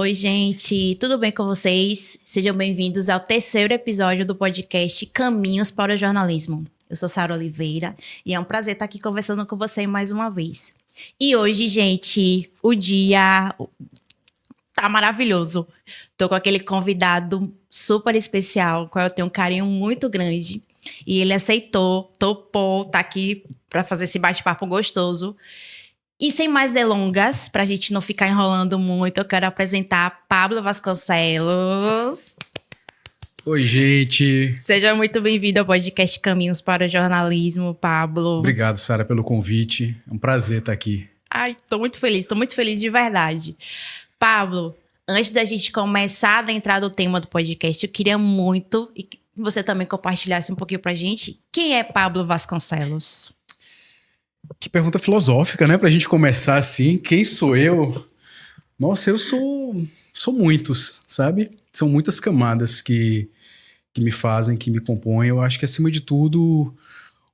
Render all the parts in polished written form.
Oi, gente, tudo bem com vocês? Sejam bem-vindos ao terceiro episódio do podcast Caminhos para o Jornalismo. Eu sou Sara Oliveira e é um prazer estar aqui conversando com você mais uma vez. E hoje, gente, o dia tá maravilhoso. Tô com aquele convidado super especial, com qual eu tenho um carinho muito grande. E ele aceitou, topou, tá aqui para fazer esse bate-papo gostoso. E sem mais delongas, pra gente não ficar enrolando muito, eu quero apresentar Pablo Vasconcelos. Oi, gente. Seja muito bem-vindo ao podcast Caminhos para o Jornalismo, Pablo. Obrigado, Sara, pelo convite. É um prazer estar aqui. Ai, tô muito feliz de verdade. Pablo, antes da gente começar a adentrar do tema do podcast, eu queria muito que você também compartilhasse um pouquinho pra gente quem é Pablo Vasconcelos. Que pergunta filosófica, né? Pra gente começar assim. Quem sou eu? Nossa, eu sou muitos, sabe? São muitas camadas que me fazem, que me compõem. Eu acho que, acima de tudo,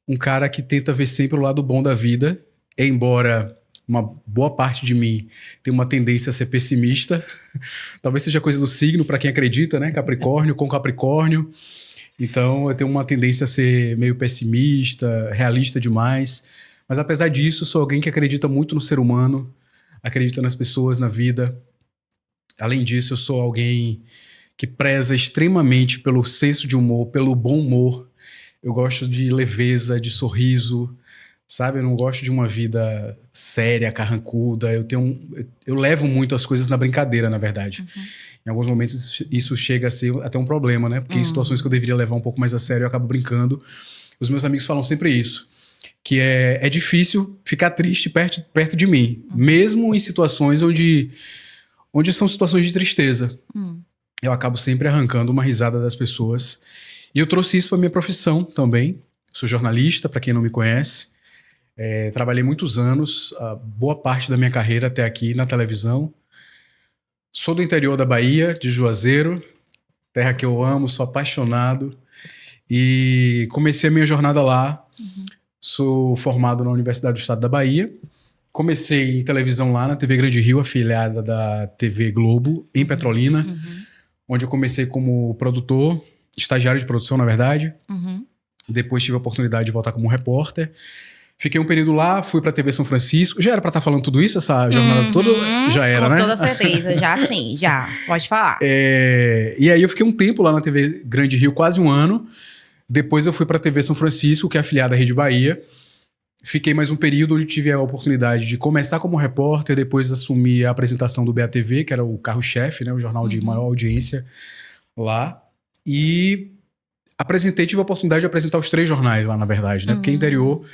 um cara que tenta ver sempre o lado bom da vida, embora uma boa parte de mim tenha uma tendência a ser pessimista. Talvez seja coisa do signo, para quem acredita, né? Capricórnio com Capricórnio. Então, eu tenho uma tendência a ser meio pessimista, realista demais. Mas, apesar disso, sou alguém que acredita muito no ser humano, acredita nas pessoas, na vida. Além disso, eu sou alguém que preza extremamente pelo senso de humor, pelo bom humor. Eu gosto de leveza, de sorriso, sabe? Eu não gosto de uma vida séria, carrancuda. Eu levo muito as coisas na brincadeira, na verdade. Uhum. Em alguns momentos, isso chega a ser até um problema, né? Porque em situações que eu deveria levar um pouco mais a sério, eu acabo brincando. Os meus amigos falam sempre isso. Que é difícil ficar triste perto de mim. Mesmo em situações onde são situações de tristeza. Eu acabo sempre arrancando uma risada das pessoas. E eu trouxe isso para minha profissão também. Sou jornalista, para quem não me conhece. Trabalhei muitos anos, a boa parte da minha carreira até aqui na televisão. Sou do interior da Bahia, de Juazeiro. Terra que eu amo, sou apaixonado. E comecei a minha jornada lá. Sou formado na Universidade do Estado da Bahia. Comecei em televisão lá na TV Grande Rio, afiliada da TV Globo, em Petrolina, onde eu comecei como produtor, estagiário de produção, na verdade. Depois tive a oportunidade de voltar como repórter. Fiquei um período lá, fui pra TV São Francisco. Já era pra estar falando tudo isso, essa jornada toda? Já era, com né? Com toda certeza, já sim, já. Pode falar. E aí eu fiquei um tempo lá na TV Grande Rio, quase um ano. Depois eu fui para a TV São Francisco, que é afiliada à Rede Bahia. Fiquei mais um período onde tive a oportunidade de começar como repórter, depois assumir a apresentação do BATV, que era o carro-chefe, né, o jornal de maior audiência lá. E tive a oportunidade de apresentar os 3 jornais lá, na verdade, né? Porque interior,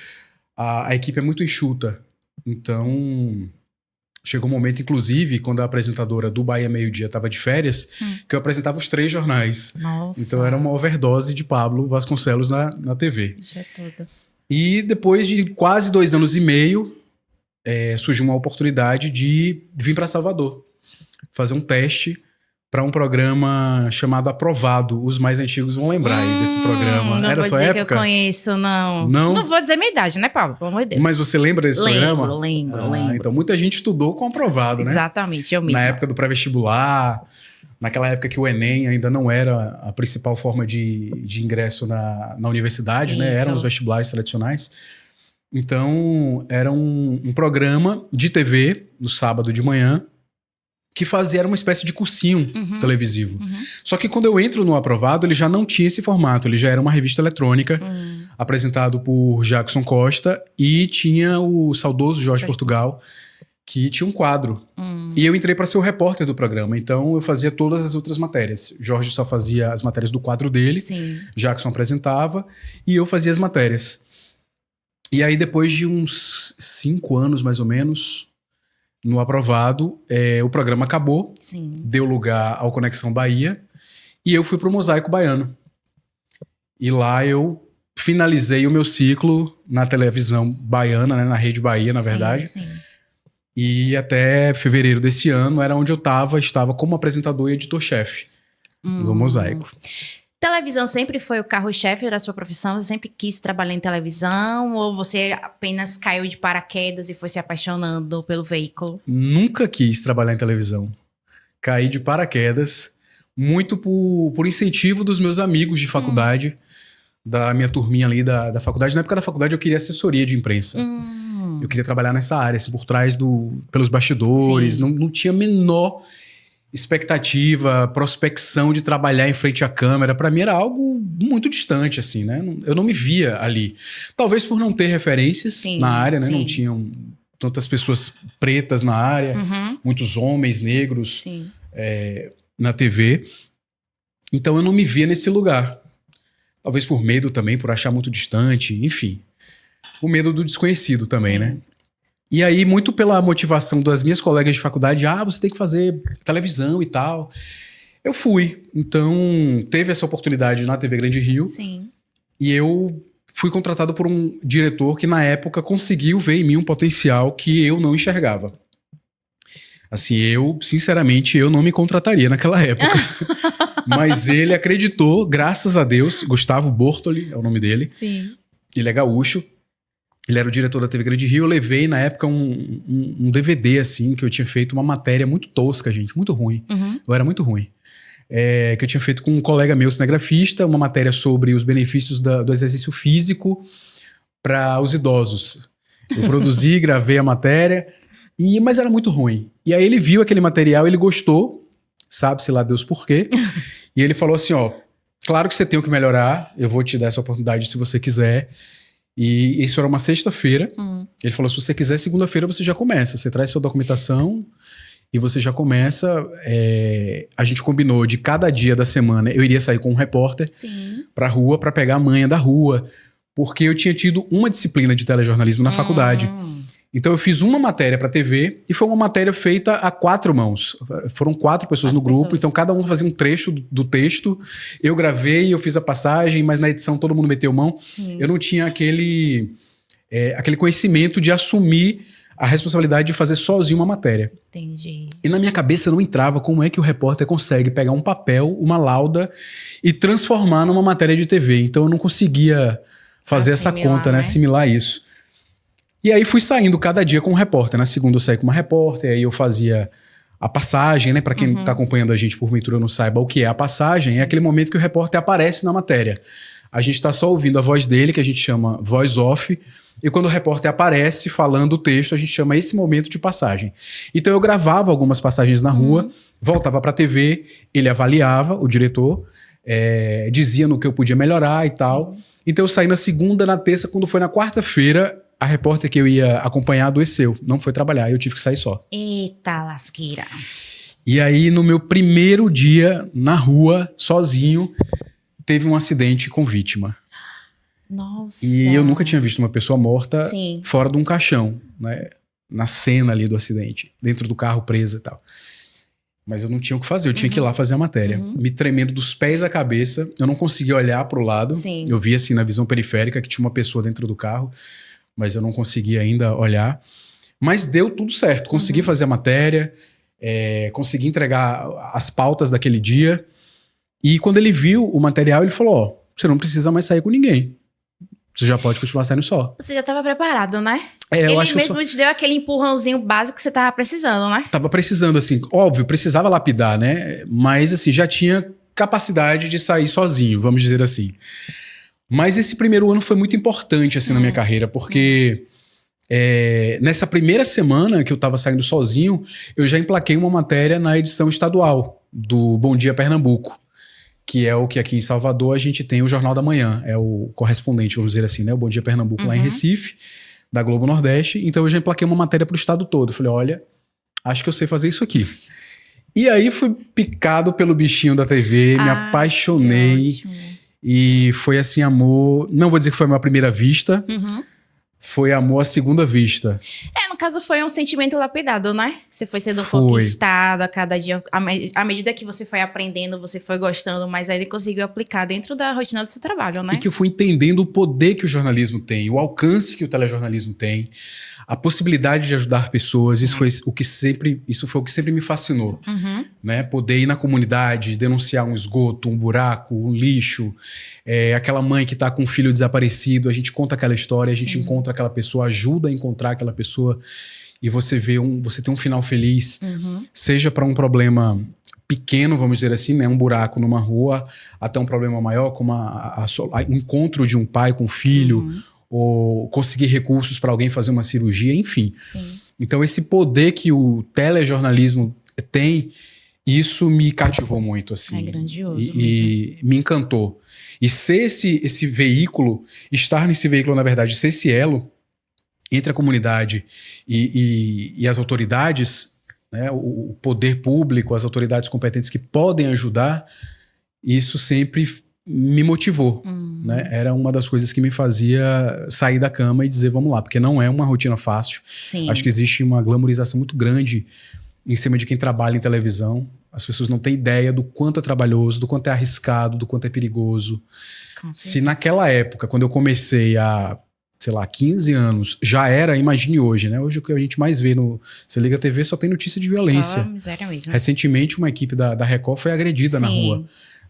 a equipe é muito enxuta. Então, chegou um momento, inclusive, quando a apresentadora do Bahia Meio Dia estava de férias, que eu apresentava os 3 jornais. Nossa. Então era uma overdose de Pablo Vasconcelos na TV. Isso é tudo. E depois de quase 2 anos e meio, surgiu uma oportunidade de vir para Salvador. Fazer um teste para um programa chamado Aprovado. Os mais antigos vão lembrar aí desse programa. Não Era vou sua dizer época? Que eu conheço, não. Não vou dizer minha idade, né, Paulo? Pelo amor de Deus. Mas você lembra desse programa? Lembro. Então muita gente estudou com Aprovado, né? Exatamente, eu mesma. Na época do pré-vestibular, naquela época que o Enem ainda não era a principal forma de ingresso na universidade, né? Eram os vestibulares tradicionais. Então, era um programa de TV, no sábado de manhã, que era uma espécie de cursinho televisivo. Só que quando eu entro no Aprovado, ele já não tinha esse formato. Ele já era uma revista eletrônica, apresentado por Jackson Costa, e tinha o saudoso Jorge Portugal, que tinha um quadro. E eu entrei para ser o repórter do programa. Então, eu fazia todas as outras matérias. Jorge só fazia as matérias do quadro dele. Sim. Jackson apresentava. E eu fazia as matérias. E aí, depois de uns 5 anos, mais ou menos, no Aprovado, o programa acabou. Sim. Deu lugar ao Conexão Bahia. E eu fui pro Mosaico Baiano. E lá eu finalizei o meu ciclo na televisão baiana, né, na Rede Bahia, na verdade. Sim. E até fevereiro desse ano era onde eu estava como apresentador e editor-chefe do Mosaico. Televisão sempre foi o carro-chefe da sua profissão? Você sempre quis trabalhar em televisão? Ou você apenas caiu de paraquedas e foi se apaixonando pelo veículo? Nunca quis trabalhar em televisão. caí de paraquedas, muito por incentivo dos meus amigos de faculdade, da minha turminha ali da faculdade. Na época da faculdade eu queria assessoria de imprensa. Eu queria trabalhar nessa área, assim, por trás pelos bastidores. Não tinha a menor expectativa, prospecção de trabalhar em frente à câmera. Para mim era algo muito distante, assim, né? Eu não me via ali. Talvez por não ter referências na área, né? Não tinham tantas pessoas pretas na área, muitos homens negros na TV. Então eu não me via nesse lugar. Talvez por medo também, por achar muito distante, enfim. O medo do desconhecido também, né? E aí, muito pela motivação das minhas colegas de faculdade, você tem que fazer televisão e tal. Eu fui. Então, teve essa oportunidade na TV Grande Rio. Sim. E eu fui contratado por um diretor que, na época, conseguiu ver em mim um potencial que eu não enxergava. Assim, sinceramente, eu não me contrataria naquela época. Mas ele acreditou, graças a Deus. Gustavo Bortoli é o nome dele. Sim. Ele é gaúcho. Ele era o diretor da TV Grande Rio. Eu levei, na época, um DVD, assim, que eu tinha feito uma matéria muito tosca, gente. Muito ruim. Eu era muito ruim. Que eu tinha feito com um colega meu, cinegrafista, uma matéria sobre os benefícios do exercício físico para os idosos. Eu produzi, gravei a matéria, mas era muito ruim. E aí ele viu aquele material, ele gostou, sabe-se lá Deus por quê. E ele falou assim, claro que você tem o que melhorar, eu vou te dar essa oportunidade se você quiser. E isso era uma sexta-feira. Ele falou, se você quiser, segunda-feira você já começa. Você traz sua documentação e você já começa. A gente combinou de cada dia da semana eu iria sair com um repórter pra rua pra pegar a manha da rua. Porque eu tinha tido uma disciplina de telejornalismo na faculdade. Então eu fiz uma matéria pra TV e foi uma matéria feita a 4 mãos. Foram 4 pessoas no grupo, então cada um fazia um trecho do texto. Eu gravei, eu fiz a passagem, mas na edição todo mundo meteu mão. Eu não tinha aquele conhecimento de assumir a responsabilidade de fazer sozinho uma matéria. Entendi. E na minha cabeça não entrava como é que o repórter consegue pegar um papel, uma lauda e transformar numa matéria de TV. Então eu não conseguia fazer essa conta, né? Assimilar isso. E aí fui saindo cada dia com um repórter. Na segunda eu saí com uma repórter, aí eu fazia a passagem, né? Pra quem tá acompanhando a gente, porventura não saiba o que é a passagem, é aquele momento que o repórter aparece na matéria. A gente tá só ouvindo a voz dele, que a gente chama voice off, e quando o repórter aparece falando o texto, a gente chama esse momento de passagem. Então eu gravava algumas passagens na rua, voltava pra TV, ele avaliava, o diretor, dizia no que eu podia melhorar e tal. Então eu saí na segunda, na terça, quando foi na quarta-feira, a repórter que eu ia acompanhar adoeceu, não foi trabalhar, eu tive que sair só. Eita lasqueira. E aí, no meu primeiro dia na rua, sozinho, teve um acidente com vítima. Nossa. E eu nunca tinha visto uma pessoa morta fora de um caixão, né? Na cena ali do acidente, dentro do carro presa e tal. Mas eu não tinha o que fazer, eu tinha que ir lá fazer a matéria. Me tremendo dos pés à cabeça, eu não conseguia olhar pro lado. Eu via assim na visão periférica que tinha uma pessoa dentro do carro, mas eu não conseguia ainda olhar. Mas deu tudo certo, consegui fazer a matéria, consegui entregar as pautas daquele dia. E quando ele viu o material, ele falou, você não precisa mais sair com ninguém. Você já pode continuar saindo só. Você já estava preparado, né? Eu ele acho mesmo te deu aquele empurrãozinho básico que você tava precisando, né? Tava precisando, assim, óbvio, precisava lapidar, né? Mas, assim, já tinha capacidade de sair sozinho, vamos dizer assim. Mas esse primeiro ano foi muito importante, assim, na minha carreira, porque nessa primeira semana que eu tava saindo sozinho, eu já emplaquei uma matéria na edição estadual do Bom Dia Pernambuco, que é o que aqui em Salvador a gente tem o Jornal da Manhã, é o correspondente, vamos dizer assim, né? O Bom Dia Pernambuco lá em Recife, da Globo Nordeste. Então eu já emplaquei uma matéria pro estado todo. Falei, olha, acho que eu sei fazer isso aqui. E aí fui picado pelo bichinho da TV, me apaixonei. E foi assim, amor... Não vou dizer que foi a minha primeira vista, foi amor à segunda vista. No caso foi um sentimento lapidado, né? Você foi sendo conquistado a cada dia. À medida que você foi aprendendo, você foi gostando, mas aí ele conseguiu aplicar dentro da rotina do seu trabalho, né? E que eu fui entendendo o poder que o jornalismo tem, o alcance que o telejornalismo tem, a possibilidade de ajudar pessoas. Isso foi o que sempre me fascinou. Né? Poder ir na comunidade, denunciar um esgoto, um buraco, um lixo, aquela mãe que está com um filho desaparecido, a gente conta aquela história, a gente encontra aquela pessoa, ajuda a encontrar aquela pessoa e você tem um final feliz, seja para um problema pequeno, vamos dizer assim, né? Um buraco numa rua, até um problema maior, como o encontro de um pai com um filho, ou conseguir recursos para alguém fazer uma cirurgia, enfim. Sim. Então, esse poder que o telejornalismo tem, isso me cativou muito, assim. É grandioso e me encantou. E ser esse veículo, estar nesse veículo, na verdade, ser esse elo entre a comunidade e as autoridades, né, o poder público, as autoridades competentes que podem ajudar, isso sempre me motivou. Né? Era uma das coisas que me fazia sair da cama e dizer, vamos lá, porque não é uma rotina fácil. Sim. Acho que existe uma glamorização muito grande em cima de quem trabalha em televisão. As pessoas não têm ideia do quanto é trabalhoso, do quanto é arriscado, do quanto é perigoso. Se naquela época, quando eu comecei há, sei lá, 15 anos, já era, imagine hoje, né? Hoje o que a gente mais vê Você liga a TV, só tem notícia de violência. Só miséria mesmo. Recentemente, uma equipe da Record foi agredida na rua.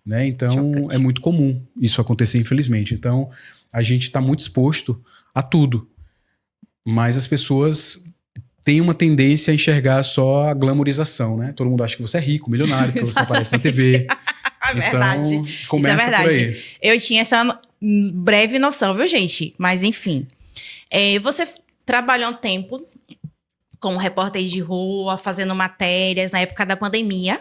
Né? Então, chocante. É muito comum isso acontecer, infelizmente. Então, a gente está muito exposto a tudo. Mas as pessoas têm uma tendência a enxergar só a glamorização, né? Todo mundo acha que você é rico, milionário, porque você aparece na TV. Verdade. Então, começa isso é verdade. por aí. Eu tinha essa breve noção, viu, gente? Mas, enfim. Você trabalhou um tempo como repórter de rua, fazendo matérias na época da pandemia.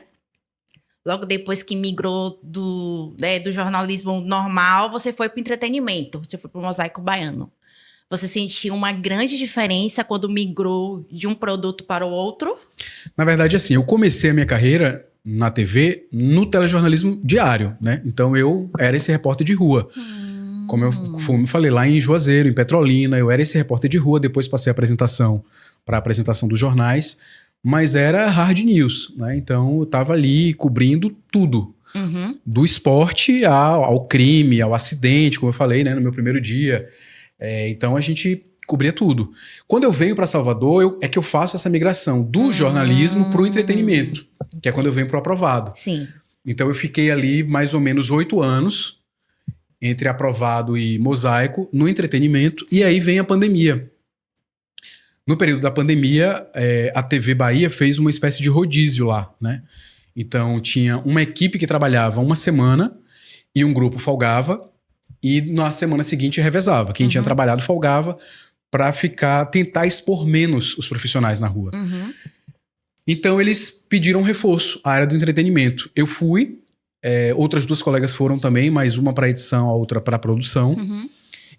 Logo depois que migrou do jornalismo normal, você foi para o entretenimento. Você foi para o Mosaico Baiano. Você sentiu uma grande diferença quando migrou de um produto para o outro? Na verdade, assim, eu comecei a minha carreira na TV no telejornalismo diário, né? Então eu era esse repórter de rua. Como eu falei, lá em Juazeiro, em Petrolina, eu era esse repórter de rua, depois passei a apresentação para a apresentação dos jornais, mas era hard news, né? Então eu estava ali cobrindo tudo. Do esporte ao crime, ao acidente, como eu falei, né, no meu primeiro dia. Então a gente cobria tudo. Quando eu venho para Salvador, é que eu faço essa migração do jornalismo para o entretenimento, que é quando eu venho para o Aprovado. Sim. Então eu fiquei ali mais ou menos 8 anos entre Aprovado e Mosaico no entretenimento. Sim. E aí vem a pandemia. No período da pandemia, a TV Bahia fez uma espécie de rodízio lá, né? Então tinha uma equipe que trabalhava uma semana e um grupo folgava. E na semana seguinte revezava. Quem tinha trabalhado folgava para tentar expor menos os profissionais na rua. Então eles pediram reforço à área do entretenimento. Eu fui, outras 2 colegas foram também, mas uma para edição, a outra para produção.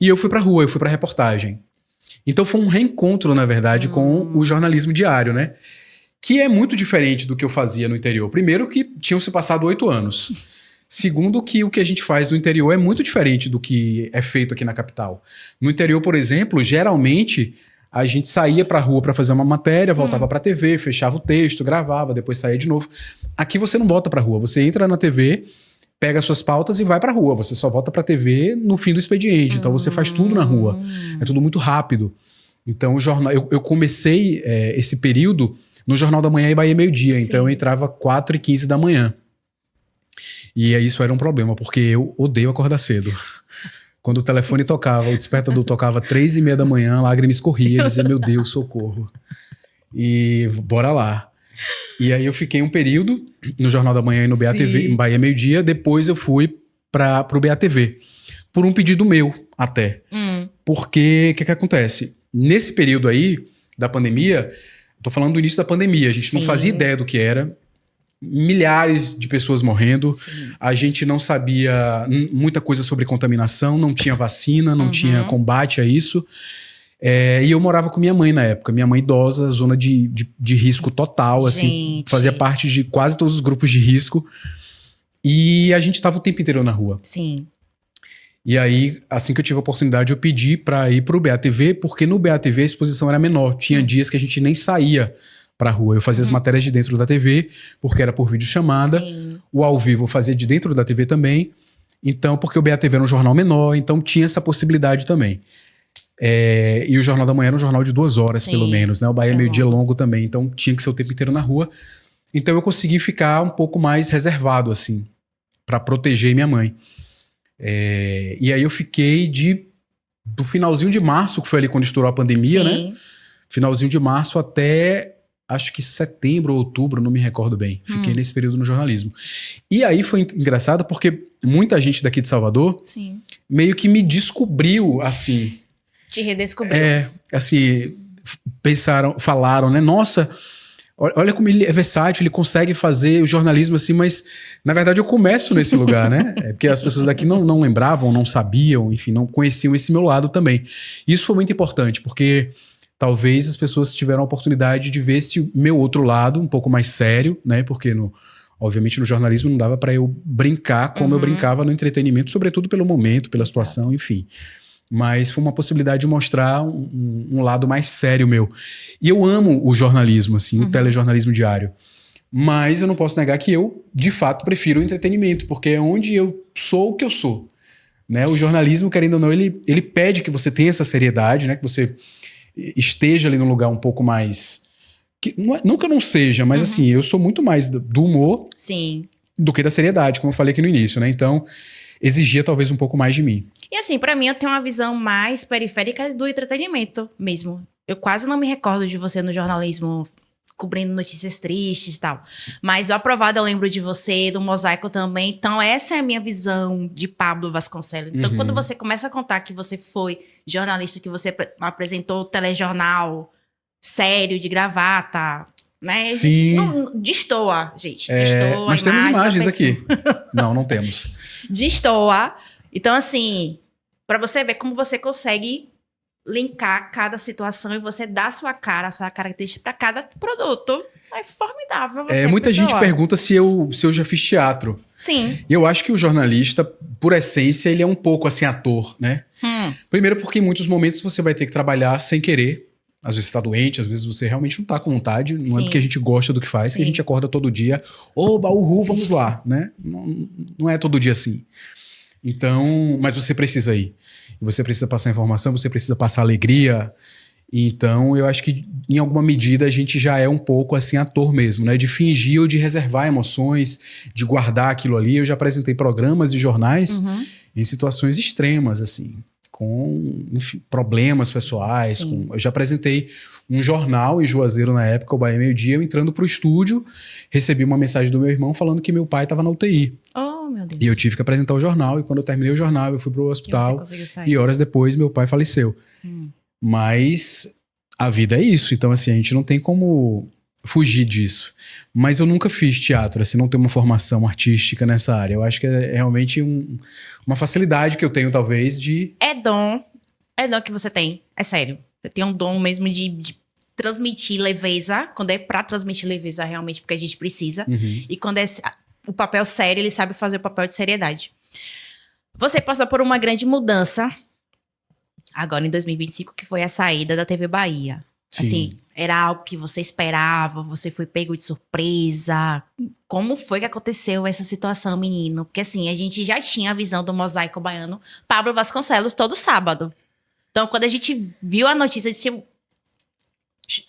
E eu fui para rua, eu fui para reportagem. Então foi um reencontro, na verdade, com o jornalismo diário, né? Que é muito diferente do que eu fazia no interior. Primeiro que tinham se passado 8 anos. Segundo, que o que a gente faz no interior é muito diferente do que é feito aqui na capital. No interior, por exemplo, geralmente a gente saía pra rua pra fazer uma matéria, voltava pra TV, fechava o texto, gravava, depois saía de novo. Aqui você não volta pra rua, você entra na TV, pega suas pautas e vai pra rua. Você só volta pra TV no fim do expediente. Então você faz tudo na rua. É tudo muito rápido. Então o jornal, eu comecei esse período no Jornal da Manhã e Bahia Meio-Dia. Então eu entrava 4h15 da manhã. E isso era um problema, porque eu odeio acordar cedo. Quando o telefone tocava, o despertador tocava 3h30 da manhã, a lágrima escorria, eu dizia, meu Deus, socorro. E bora lá. E aí eu fiquei um período no Jornal da Manhã e no BATV, em Bahia Meio-Dia. Depois eu fui pro BATV, por um pedido meu até. Porque, o que acontece? Nesse período aí da pandemia, tô falando do início da pandemia, a gente não fazia ideia do que era. Milhares de pessoas morrendo. A gente não sabia muita coisa sobre contaminação, não tinha vacina, não tinha combate a isso. E eu morava com minha mãe na época. Minha mãe idosa, zona de risco total, assim. Fazia parte de quase todos os grupos de risco. E a gente tava o tempo inteiro na rua. Sim. E aí, assim que eu tive a oportunidade, eu pedi para ir pro BATV, porque no BATV a exposição era menor. Tinha dias que a gente nem saía pra rua. Eu fazia as matérias de dentro da TV, porque era por videochamada. O ao vivo eu fazia de dentro da TV também. Então, porque o BATV era um jornal menor, então tinha essa possibilidade também. E o Jornal da Manhã era um jornal de 2 horas, pelo menos, né? O Bahia Meio-Dia longo também, então tinha que ser o tempo inteiro na rua. Então eu consegui ficar um pouco mais reservado, assim, pra proteger minha mãe. E aí eu fiquei do finalzinho de março, que foi ali quando estourou a pandemia, né? Finalzinho de março até acho que setembro ou outubro, não me recordo bem. Fiquei nesse período no jornalismo. E aí foi engraçado porque muita gente daqui de Salvador Sim. meio que me descobriu, assim. Te redescobriu. Assim, falaram, né? Nossa, olha como ele é versátil, ele consegue fazer o jornalismo assim, mas na verdade eu começo nesse lugar, né? É porque as pessoas daqui não lembravam, não sabiam, enfim, não conheciam esse meu lado também. Isso foi muito importante, porque talvez as pessoas tiveram a oportunidade de ver esse meu outro lado, um pouco mais sério, né? Porque, obviamente, no jornalismo não dava para eu brincar como eu brincava no entretenimento, sobretudo pelo momento, pela situação, enfim. Mas foi uma possibilidade de mostrar um lado mais sério meu. E eu amo o jornalismo, assim, o telejornalismo diário. Mas eu não posso negar que eu, de fato, prefiro o entretenimento, porque é onde eu sou o que eu sou. Né? O jornalismo, querendo ou não, ele pede que você tenha essa seriedade, né? Que você esteja ali num lugar um pouco mais... não que eu não seja, mas assim, eu sou muito mais do humor Sim. do que da seriedade, como eu falei aqui no início, né? Então, exigia talvez um pouco mais de mim. E assim, pra mim, eu tenho uma visão mais periférica do entretenimento mesmo. Eu quase não me recordo de você no jornalismo cobrindo notícias tristes e tal. Mas o Aprovado eu lembro de você, do Mosaico também. Então, essa é a minha visão de Pablo Vasconcelos. Então, quando você começa a contar que você foi jornalista, que você apresentou o telejornal sério, de gravata, né? Sim. Destoa, gente. Destoa. Mas temos imagens aqui. Não temos. Destoa. Então, assim, pra você ver como você consegue linkar cada situação e você dá a sua cara, a sua característica pra cada produto. É formidável. Muita gente pergunta se eu já fiz teatro. Sim. E eu acho que o jornalista, por essência, ele é um pouco assim ator, né? Primeiro porque em muitos momentos você vai ter que trabalhar sem querer. Às vezes você tá doente, às vezes você realmente não tá com vontade. Não é porque a gente gosta do que faz, que a gente acorda todo dia. Oba, uhul, vamos lá, né? Não é todo dia assim. Então, mas você precisa ir. Você precisa passar informação, você precisa passar alegria. Então, eu acho que, em alguma medida, a gente já é um pouco, assim, ator mesmo, né? De fingir ou de reservar emoções, de guardar aquilo ali. Eu já apresentei programas de jornais em situações extremas, assim, com problemas pessoais. Eu já apresentei um jornal em Juazeiro na época, o Bahia Meio-Dia, eu entrando pro estúdio, recebi uma mensagem do meu irmão falando que meu pai estava na UTI. Oh, meu Deus. E eu tive que apresentar o jornal, e quando eu terminei o jornal, eu fui pro hospital, e horas depois meu pai faleceu. Mas a vida é isso, então assim, a gente não tem como fugir disso. Mas eu nunca fiz teatro, assim, não tenho uma formação artística nessa área. Eu acho que é realmente uma facilidade que eu tenho, talvez, de... É dom que você tem, é sério. Você tem um dom mesmo de transmitir leveza, quando é pra transmitir leveza realmente, porque a gente precisa. E quando é o papel sério, ele sabe fazer o papel de seriedade. Você passou por uma grande mudança, agora em 2025, que foi a saída da TV Bahia. Sim. Assim, era algo que você esperava, você foi pego de surpresa. Como foi que aconteceu essa situação, menino? Porque assim, a gente já tinha a visão do Mosaico Baiano, Pablo Vasconcelos, todo sábado. Então, quando a gente viu a notícia,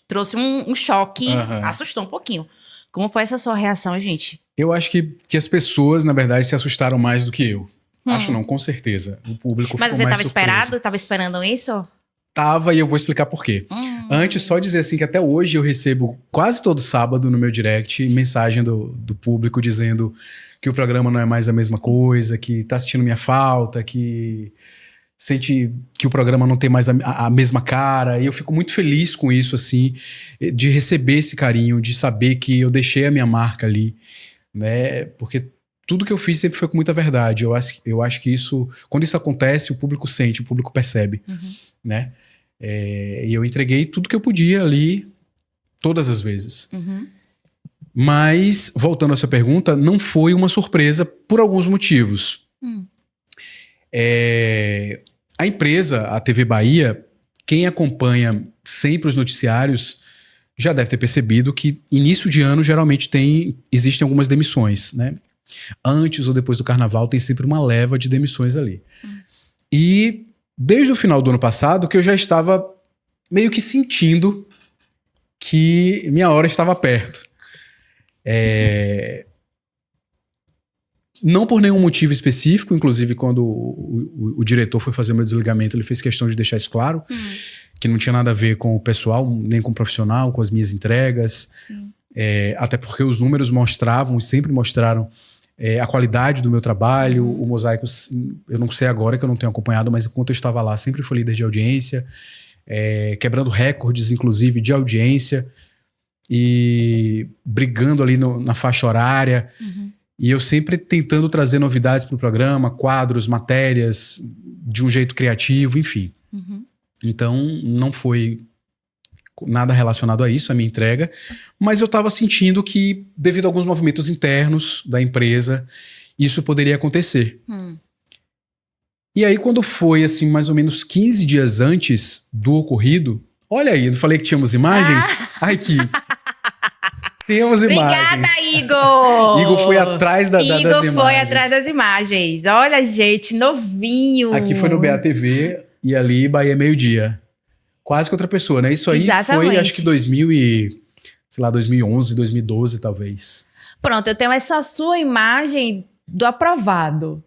trouxe um choque, assustou um pouquinho. Como foi essa sua reação, gente? Eu acho que as pessoas, na verdade, se assustaram mais do que eu. Acho não, com certeza. O público ficou mais surpreso. Mas você estava esperando isso? Tava, e eu vou explicar por quê. Antes, só dizer assim que até hoje eu recebo quase todo sábado no meu direct mensagem do público dizendo que o programa não é mais a mesma coisa, que tá sentindo minha falta, que sente que o programa não tem mais a mesma cara. E eu fico muito feliz com isso, assim, de receber esse carinho, de saber que eu deixei a minha marca ali, né? Porque tudo que eu fiz sempre foi com muita verdade. Eu acho que isso, quando isso acontece, o público sente, o público percebe, né? E eu entreguei tudo que eu podia ali, todas as vezes. Mas, voltando à sua pergunta, não foi uma surpresa por alguns motivos. A empresa, a TV Bahia, quem acompanha sempre os noticiários já deve ter percebido que início de ano geralmente existem algumas demissões, né? Antes ou depois do carnaval tem sempre uma leva de demissões ali. E desde o final do ano passado que eu já estava meio que sentindo que minha hora estava perto. Não por nenhum motivo específico, inclusive quando o diretor foi fazer o meu desligamento, ele fez questão de deixar isso claro, que não tinha nada a ver com o pessoal, nem com o profissional, com as minhas entregas. Sim. Até porque os números mostravam, e sempre mostraram, a qualidade do meu trabalho. O Mosaico, eu não sei agora que eu não tenho acompanhado, mas enquanto eu estava lá, sempre foi líder de audiência, quebrando recordes, inclusive, de audiência, e brigando ali na faixa horária. E eu sempre tentando trazer novidades para o programa, quadros, matérias, de um jeito criativo, enfim. Então, não foi nada relacionado a isso, a minha entrega, mas eu estava sentindo que, devido a alguns movimentos internos da empresa, isso poderia acontecer. E aí, quando foi, assim, mais ou menos 15 dias antes do ocorrido, olha aí, não falei que tínhamos imagens? Ai, que... Temos imagens. Obrigada, Igor! Igor foi atrás das imagens. Igor foi atrás das imagens. Olha, gente, novinho. Aqui foi no BATV e ali Bahia Meio Dia. Quase que outra pessoa, né? Isso aí Exatamente. Foi, acho que 2011, 2012, talvez. Pronto, eu tenho essa sua imagem do aprovado.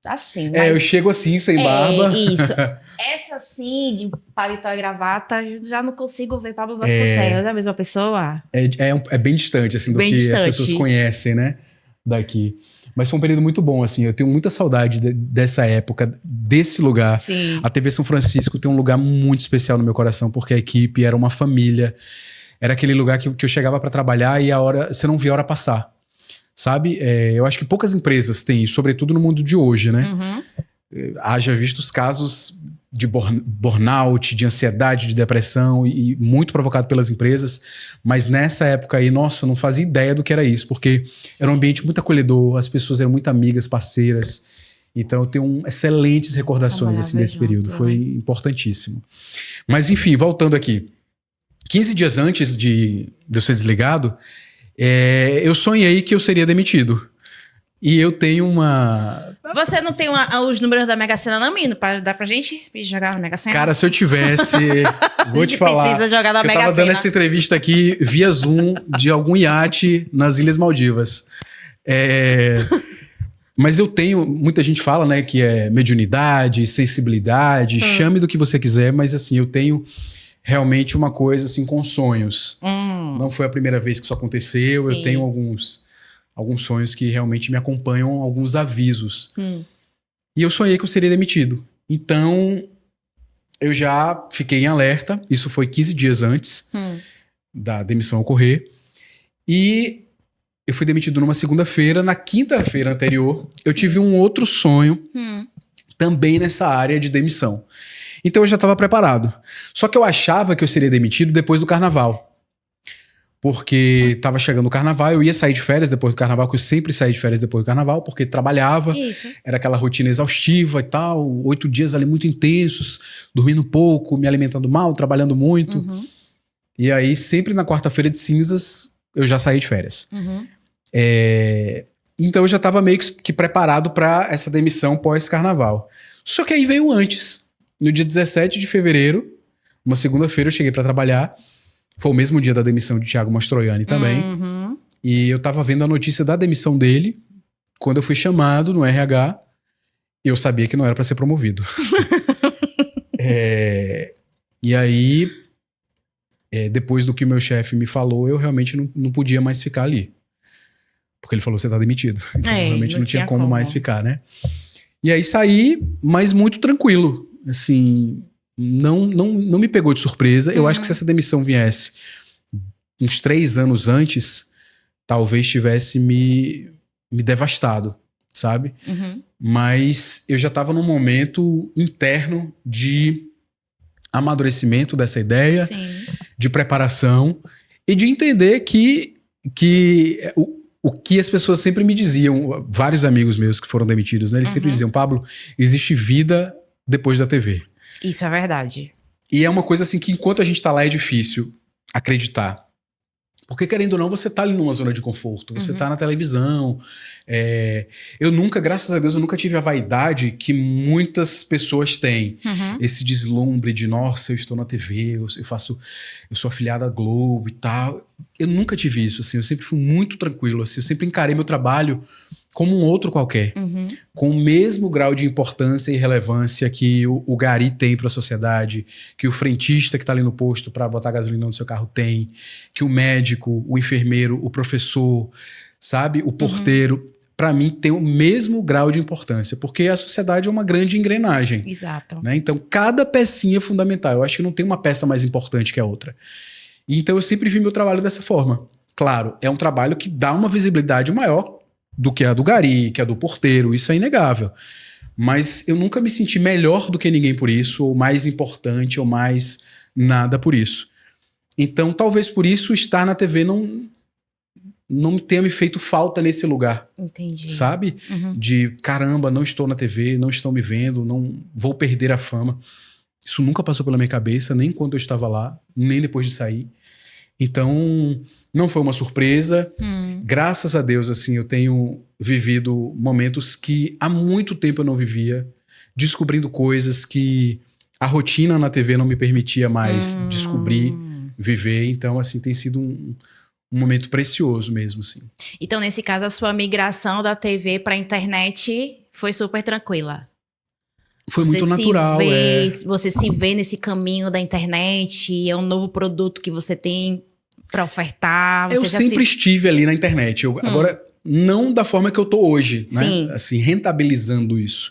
Assim. Eu chego assim, sem barba. Isso. Essa assim, de paletó e gravata, já não consigo ver Pablo Vasconcelos. É a mesma pessoa? É bem distante, assim, do bem que distante. As pessoas conhecem, né? Daqui. Mas foi um período muito bom, assim. Eu tenho muita saudade dessa época, desse lugar. Sim. A TV São Francisco tem um lugar muito especial no meu coração, porque a equipe era uma família. Era aquele lugar que eu chegava para trabalhar e você não via a hora passar. Sabe? Eu acho que poucas empresas têm, sobretudo no mundo de hoje, né? Haja visto os casos de burnout, de ansiedade, de depressão, e muito provocado pelas empresas. Mas nessa época aí, nossa, não fazia ideia do que era isso, porque era um ambiente muito acolhedor, as pessoas eram muito amigas, parceiras. Então eu tenho excelentes recordações assim, desse período. Foi importantíssimo. Mas enfim, voltando aqui. 15 dias antes de eu ser desligado, eu sonhei que eu seria demitido. E eu tenho uma... Você não tem os números da Mega Sena, não, menino? Dá pra gente jogar na Mega Sena? Cara, se eu tivesse... vou te falar. Precisa jogar na Mega Sena. Eu tava dando essa entrevista aqui via Zoom de algum iate nas Ilhas Maldivas. Mas eu tenho... Muita gente fala, né, que é mediunidade, sensibilidade, chame do que você quiser, mas assim, eu tenho... realmente uma coisa assim com sonhos. Não foi a primeira vez que isso aconteceu. Sim. Eu tenho alguns sonhos que realmente me acompanham, alguns avisos. E eu sonhei que eu seria demitido. Então, eu já fiquei em alerta. Isso foi 15 dias antes da demissão ocorrer. E eu fui demitido numa segunda-feira. Na quinta-feira anterior, eu tive um outro sonho também nessa área de demissão. Então eu já estava preparado. Só que eu achava que eu seria demitido depois do carnaval. Porque estava chegando o carnaval, eu ia sair de férias depois do carnaval, que eu sempre saí de férias depois do carnaval, porque trabalhava. Isso. Era aquela rotina exaustiva e tal, 8 dias ali muito intensos, dormindo pouco, me alimentando mal, trabalhando muito. E aí sempre na quarta-feira de cinzas eu já saí de férias. Então eu já estava meio que preparado para essa demissão pós-carnaval. Só que aí veio antes. No dia 17 de fevereiro, uma segunda-feira, eu cheguei para trabalhar. Foi o mesmo dia da demissão de Thiago Mastroianni também. E eu tava vendo a notícia da demissão dele. Quando eu fui chamado no RH, eu sabia que não era para ser promovido. E aí, depois do que o meu chefe me falou, eu realmente não podia mais ficar ali. Porque ele falou, você tá demitido. Então realmente não tinha como mais ficar, né? E aí saí, mas muito tranquilo. Assim, não me pegou de surpresa. Eu acho que se essa demissão viesse uns 3 anos antes, talvez tivesse me devastado, sabe? Mas eu já estava num momento interno de amadurecimento dessa ideia, de preparação e de entender que o que as pessoas sempre me diziam, vários amigos meus que foram demitidos, né? Eles sempre diziam, Pablo, existe vida depois da TV. Isso é verdade. E é uma coisa assim que enquanto a gente tá lá é difícil acreditar. Porque querendo ou não, você tá ali numa zona de conforto. Você tá na televisão. Eu nunca, graças a Deus, eu nunca tive a vaidade que muitas pessoas têm. Esse deslumbre de, nossa, eu estou na TV, eu sou afiliado à Globo e tal. Eu nunca tive isso, assim. Eu sempre fui muito tranquilo, assim. Eu sempre encarei meu trabalho como um outro qualquer, com o mesmo grau de importância e relevância que o gari tem para a sociedade, que o frentista que está ali no posto para botar gasolina no seu carro tem, que o médico, o enfermeiro, o professor, sabe, o porteiro, para mim tem o mesmo grau de importância, porque a sociedade é uma grande engrenagem. Exato. Né? Então, cada pecinha é fundamental. Eu acho que não tem uma peça mais importante que a outra. Então, eu sempre vi meu trabalho dessa forma. Claro, é um trabalho que dá uma visibilidade maior do que a do gari, que a do porteiro, isso é inegável. Mas eu nunca me senti melhor do que ninguém por isso, ou mais importante, ou mais nada por isso. Então, talvez por isso estar na TV não tenha me feito falta nesse lugar. Entendi. Sabe? De, caramba, não estou na TV, não estão me vendo, não vou perder a fama. Isso nunca passou pela minha cabeça, nem quando eu estava lá, nem depois de sair. Então, não foi uma surpresa. Graças a Deus, assim, eu tenho vivido momentos que há muito tempo eu não vivia, descobrindo coisas que a rotina na TV não me permitia mais descobrir, viver. Então, assim, tem sido um momento precioso mesmo, assim. Então, nesse caso, a sua migração da TV para a internet foi super tranquila. Foi muito natural. Você se vê nesse caminho da internet, é um novo produto que você tem para ofertar. Eu sempre estive ali na internet. Agora, não da forma que eu tô hoje, Sim. né? Assim, rentabilizando isso.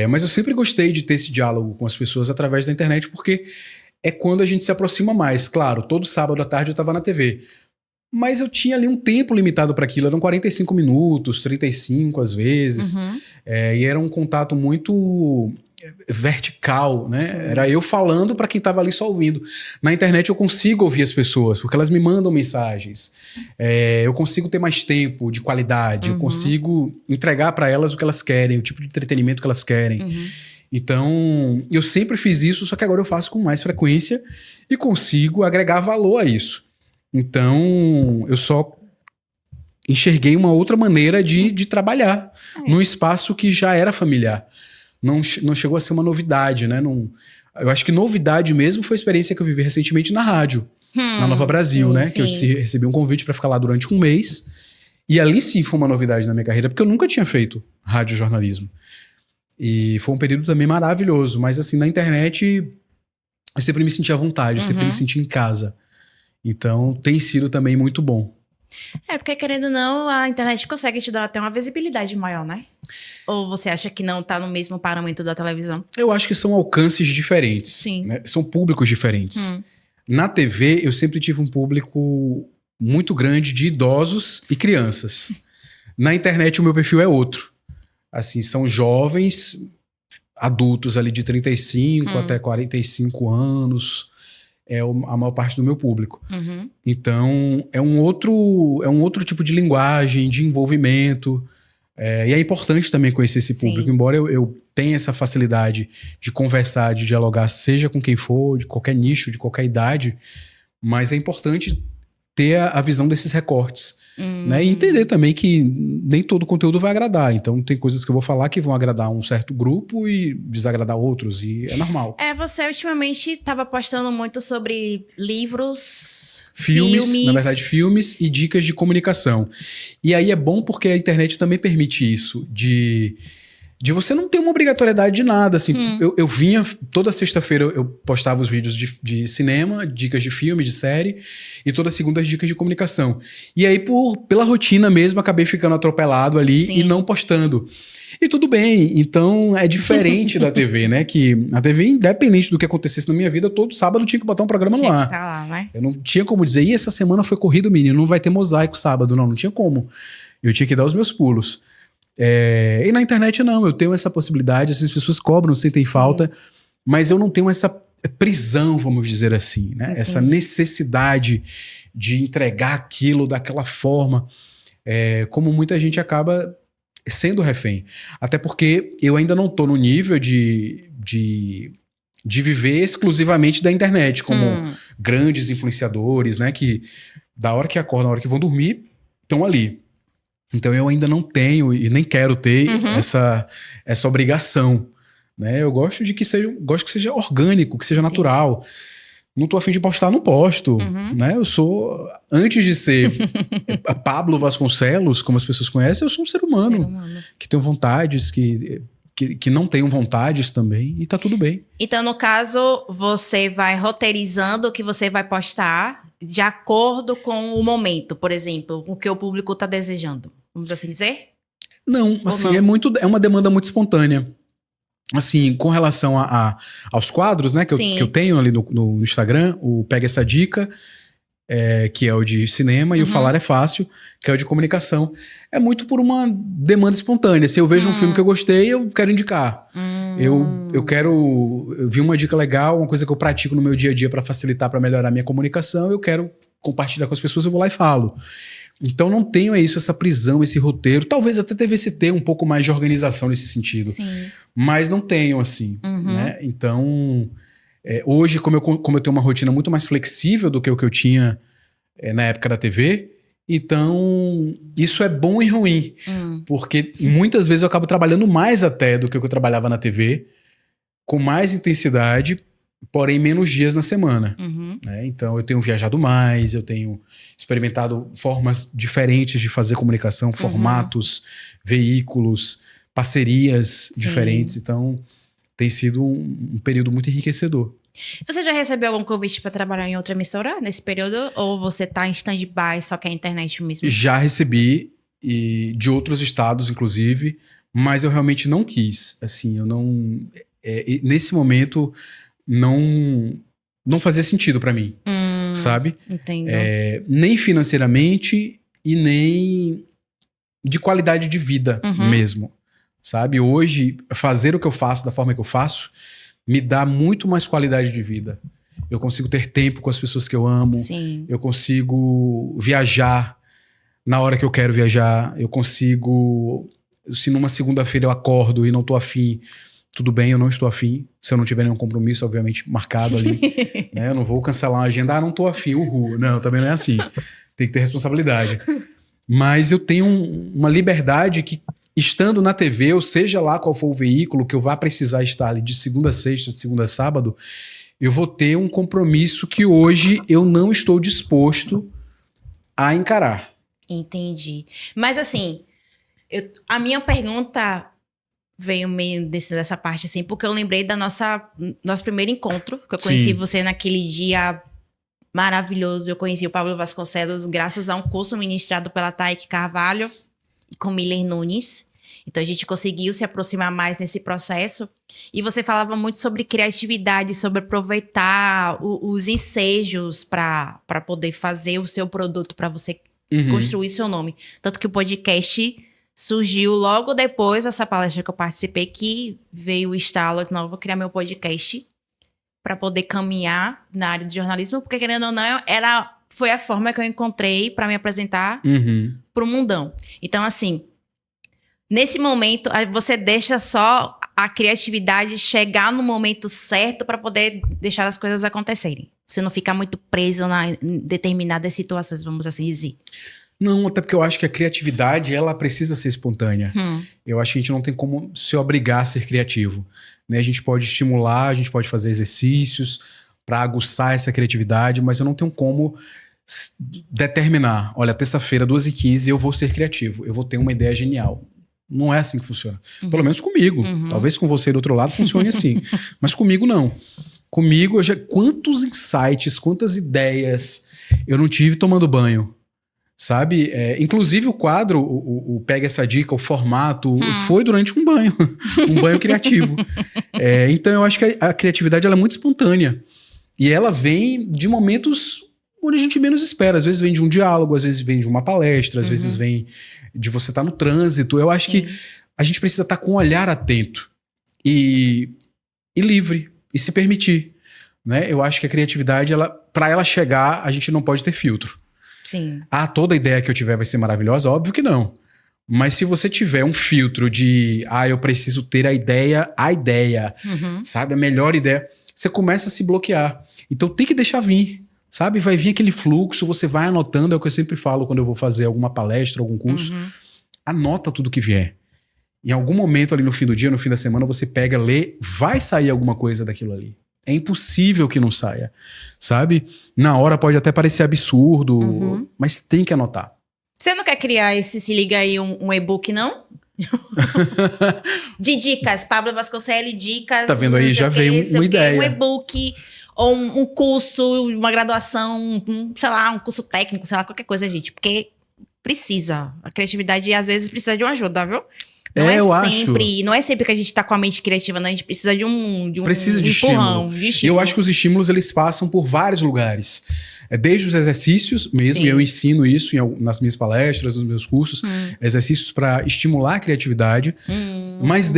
Mas eu sempre gostei de ter esse diálogo com as pessoas através da internet, porque é quando a gente se aproxima mais. Claro, todo sábado à tarde eu estava na TV. Mas eu tinha ali um tempo limitado para aquilo. Eram 45 minutos, 35 às vezes. E era um contato muito vertical, né? Sim. Era eu falando para quem estava ali só ouvindo. Na internet eu consigo ouvir as pessoas, porque elas me mandam mensagens. Eu consigo ter mais tempo de qualidade. Eu consigo entregar para elas o que elas querem, o tipo de entretenimento que elas querem. Então, eu sempre fiz isso, só que agora eu faço com mais frequência e consigo agregar valor a isso. Então, eu só enxerguei uma outra maneira de trabalhar num espaço que já era familiar. Não chegou a ser uma novidade, né? Eu acho que novidade mesmo foi a experiência que eu vivi recentemente na rádio, na Nova Brasil, né? Sim. Que eu recebi um convite para ficar lá durante um mês. E ali sim foi uma novidade na minha carreira, porque eu nunca tinha feito radiojornalismo. E foi um período também maravilhoso. Mas assim, na internet, eu sempre me senti à vontade, eu sempre me senti em casa. Então, tem sido também muito bom. Porque querendo ou não, a internet consegue te dar até uma visibilidade maior, né? Ou você acha que não tá no mesmo parâmetro da televisão? Eu acho que são alcances diferentes. Sim. Né? São públicos diferentes. Na TV, eu sempre tive um público muito grande de idosos e crianças. Na internet, o meu perfil é outro. Assim, são jovens, adultos ali de 35 até 45 anos. É a maior parte do meu público. Então, é um outro tipo de linguagem, de envolvimento. E é importante também conhecer esse público. Embora eu tenha essa facilidade de conversar, de dialogar, seja com quem for, de qualquer nicho, de qualquer idade. Mas é importante ter a visão desses recortes. Né? E entender também que nem todo conteúdo vai agradar. Então tem coisas que eu vou falar que vão agradar um certo grupo e desagradar outros, e é normal. Você ultimamente estava postando muito sobre livros, filmes, na verdade filmes e dicas de comunicação. E aí é bom porque a internet também permite isso, de você não ter uma obrigatoriedade de nada, assim. Eu vinha, toda sexta-feira eu postava os vídeos de cinema, dicas de filme, de série, e toda segunda as dicas de comunicação. E aí, pela rotina mesmo, acabei ficando atropelado ali e não postando. E tudo bem, então é diferente da TV, né? Que a TV, independente do que acontecesse na minha vida, todo sábado tinha que botar um programa no ar. Tá lá, né? Eu não tinha como dizer, essa semana foi corrido, menino, não vai ter mosaico sábado, não tinha como. Eu tinha que dar os meus pulos. E na internet não, eu tenho essa possibilidade, assim, as pessoas cobram, sentem falta, mas eu não tenho essa prisão, vamos dizer assim, né? Essa necessidade de entregar aquilo daquela forma, como muita gente acaba sendo refém. Até porque eu ainda não tô no nível de viver exclusivamente da internet, como grandes influenciadores, né? Que da hora que acordam, na hora que vão dormir, estão ali. Então eu ainda não tenho e nem quero ter essa obrigação, né? Eu gosto que seja orgânico, que seja natural. Não tô a fim de postar, não posto. Né? Eu sou... Antes de ser Pablo Vasconcelos, como as pessoas conhecem, eu sou um ser humano. Que tem vontades, que não tenham vontades também. E tá tudo bem. Então, no caso, você vai roteirizando o que você vai postar de acordo com o momento, por exemplo, o que o público tá desejando. Vamos assim dizer? Não, assim, é uma demanda muito espontânea. Assim, com relação aos quadros, né, que eu tenho ali no Instagram, o Pega Essa Dica, que é o de cinema, e o Falar é Fácil, que é o de comunicação. É muito por uma demanda espontânea. Se eu vejo um filme que eu gostei, eu quero indicar. Eu vi uma dica legal, uma coisa que eu pratico no meu dia a dia para facilitar, para melhorar a minha comunicação, eu quero compartilhar com as pessoas, eu vou lá e falo. Então não tenho essa prisão, esse roteiro. Talvez até devesse ter um pouco mais de organização nesse sentido. Sim. Mas não tenho, assim, né? Então, hoje, como eu tenho uma rotina muito mais flexível do que o que eu tinha na época da TV, então isso é bom e ruim. Porque muitas vezes eu acabo trabalhando mais até do que eu trabalhava na TV, com mais intensidade, porém menos dias na semana. Né? Então eu tenho viajado mais, eu tenho experimentado formas diferentes de fazer comunicação, formatos, veículos, parcerias diferentes. Então tem sido um período muito enriquecedor. Você já recebeu algum convite para trabalhar em outra emissora nesse período? Ou você tá em stand-by, só que é a internet mesmo? Já recebi, e de outros estados, inclusive, mas eu realmente não quis. Assim, eu não... nesse momento, não fazia sentido para mim, sabe? Entendo. Nem financeiramente e nem de qualidade de vida mesmo, sabe? Hoje, fazer o que eu faço da forma que eu faço me dá muito mais qualidade de vida. Eu consigo ter tempo com as pessoas que eu amo. Sim. Eu consigo viajar na hora que eu quero viajar. Eu consigo... Se numa segunda-feira eu acordo e não tô afim, tudo bem, eu não estou afim. Se eu não tiver nenhum compromisso, obviamente, marcado ali. Né? Eu não vou cancelar uma agenda. Não tô afim, uhul. Não, também não é assim. Tem que ter responsabilidade. Mas eu tenho uma liberdade que, estando na TV, ou seja lá qual for o veículo que eu vá precisar estar ali de segunda a sexta, de segunda a sábado, eu vou ter um compromisso que hoje eu não estou disposto a encarar. Entendi. Mas assim, a minha pergunta veio meio dessa parte assim, porque eu lembrei da nosso primeiro encontro, que eu conheci você naquele dia maravilhoso. Eu conheci o Pablo Vasconcelos graças a um curso ministrado pela Taiki Carvalho e com Miller Nunes. Então a gente conseguiu se aproximar mais nesse processo. E você falava muito sobre criatividade, sobre aproveitar os ensejos para poder fazer o seu produto, para você construir seu nome. Tanto que o podcast surgiu logo depois dessa palestra que eu participei, que veio o estalo, não, vou criar meu podcast para poder caminhar na área de jornalismo, porque querendo ou não, foi a forma que eu encontrei para me apresentar para o mundão. Então, assim, nesse momento, você deixa só a criatividade chegar no momento certo para poder deixar as coisas acontecerem. Você não fica muito preso em determinadas situações, vamos assim dizer. Não, até porque eu acho que a criatividade, ela precisa ser espontânea. Eu acho que a gente não tem como se obrigar a ser criativo. Né? A gente pode estimular, a gente pode fazer exercícios para aguçar essa criatividade, mas eu não tenho como determinar, olha, terça-feira, 2h15, eu vou ser criativo, eu vou ter uma ideia genial. Não é assim que funciona. Pelo menos comigo. Talvez com você do outro lado funcione assim. Mas comigo não. Comigo, quantos insights, quantas ideias eu não tive tomando banho. Sabe? Inclusive o quadro, o Pega Essa Dica, o formato, foi durante um banho. Um banho criativo. Então eu acho que a criatividade ela é muito espontânea. E ela vem de momentos onde a gente menos espera. Às vezes vem de um diálogo, às vezes vem de uma palestra, às vezes vem de você estar no trânsito. Eu acho que a gente precisa estar com um olhar atento e livre, e se permitir. Né? Eu acho que a criatividade, para ela chegar, a gente não pode ter filtro. Sim. Toda ideia que eu tiver vai ser maravilhosa? Óbvio que não. Mas se você tiver um filtro de, eu preciso ter a ideia, sabe? A melhor ideia, você começa a se bloquear. Então tem que deixar vir, sabe? Vai vir aquele fluxo, você vai anotando, é o que eu sempre falo quando eu vou fazer alguma palestra, algum curso. Anota tudo que vier. Em algum momento ali no fim do dia, no fim da semana, você pega, lê, vai sair alguma coisa daquilo ali. É impossível que não saia, sabe? Na hora pode até parecer absurdo, mas tem que anotar. Você não quer criar esse Se Liga Aí, um e-book, não? De dicas, Pablo Vasconcelos, dicas. Tá vendo aí? Já veio uma ideia. Um e-book, ou um curso, uma graduação, sei lá, um curso técnico, sei lá, qualquer coisa, gente. Porque precisa. A criatividade, às vezes, precisa de uma ajuda, viu? Não é sempre que a gente tá com a mente criativa, não. A gente precisa de um precisa de empurrão, estímulo. de estímulo. Eu acho que os estímulos, eles passam por vários lugares. Desde os exercícios mesmo, Sim. eu ensino isso nas minhas palestras, nos meus cursos, exercícios para estimular a criatividade, mas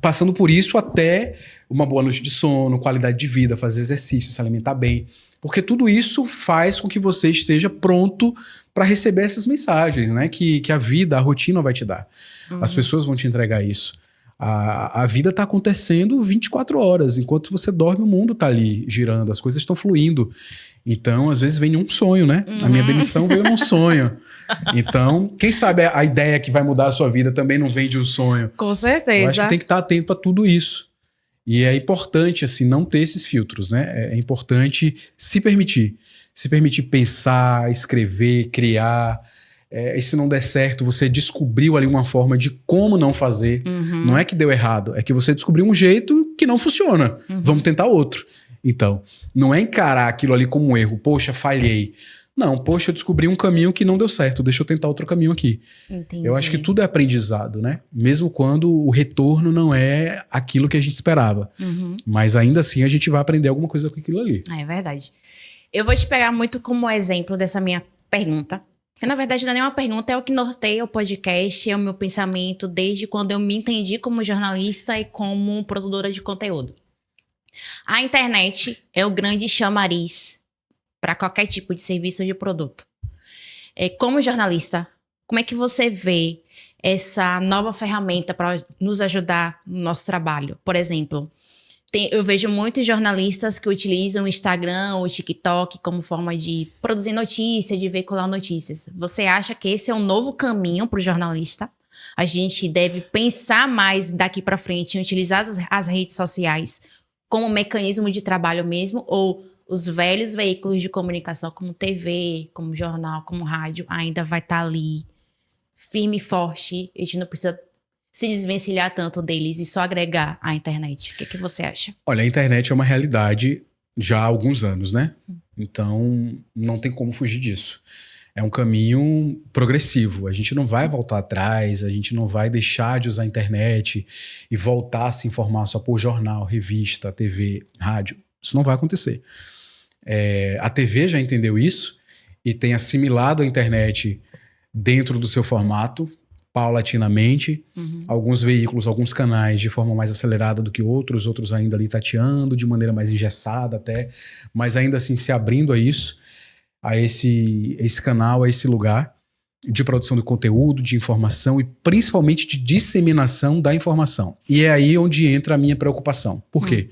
passando por isso até uma boa noite de sono, qualidade de vida, fazer exercício, se alimentar bem, porque tudo isso faz com que você esteja pronto para receber essas mensagens, né? Que a vida, a rotina vai te dar. As pessoas vão te entregar isso. A vida está acontecendo 24 horas. Enquanto você dorme, o mundo está ali girando, as coisas estão fluindo. Então, às vezes, vem um sonho, né? A minha demissão veio num sonho. Então, quem sabe a ideia que vai mudar a sua vida também não vem de um sonho. Com certeza. Eu acho que tem que estar atento a tudo isso. E é importante, assim, não ter esses filtros, né? É importante se permitir. Se permitir pensar, escrever, criar. E se não der certo, você descobriu ali uma forma de como não fazer. Não é que deu errado, é que você descobriu um jeito que não funciona. Vamos tentar outro. Então, não é encarar aquilo ali como um erro. Poxa, falhei. Não, poxa, eu descobri um caminho que não deu certo. Deixa eu tentar outro caminho aqui. Entendi. Eu acho que tudo é aprendizado, né? Mesmo quando o retorno não é aquilo que a gente esperava. Mas ainda assim a gente vai aprender alguma coisa com aquilo ali. É verdade. Eu vou te pegar muito como exemplo dessa minha pergunta. Porque, na verdade, não é nenhuma pergunta, é o que norteia o podcast, é o meu pensamento desde quando eu me entendi como jornalista e como produtora de conteúdo. A internet é o grande chamariz para qualquer tipo de serviço ou de produto. Como jornalista, como é que você vê essa nova ferramenta para nos ajudar no nosso trabalho? Por exemplo, eu vejo muitos jornalistas que utilizam o Instagram ou o TikTok como forma de produzir notícias, de veicular notícias. Você acha que esse é um novo caminho para o jornalista? A gente deve pensar mais daqui para frente em utilizar as redes sociais como mecanismo de trabalho mesmo, ou os velhos veículos de comunicação como TV, como jornal, como rádio, ainda vai estar ali firme e forte? A gente não precisa se desvencilhar tanto deles e só agregar a internet. O que você acha? Olha, a internet é uma realidade já há alguns anos, né? Então, não tem como fugir disso. É um caminho progressivo. A gente não vai voltar atrás, a gente não vai deixar de usar a internet e voltar a se informar só por jornal, revista, TV, rádio. Isso não vai acontecer. A TV já entendeu isso e tem assimilado a internet dentro do seu formato, paulatinamente. Alguns veículos, alguns canais de forma mais acelerada do que outros ainda ali tateando, de maneira mais engessada até, mas ainda assim se abrindo a isso, a esse canal, a esse lugar de produção de conteúdo, de informação e principalmente de disseminação da informação. E é aí onde entra a minha preocupação. Por quê?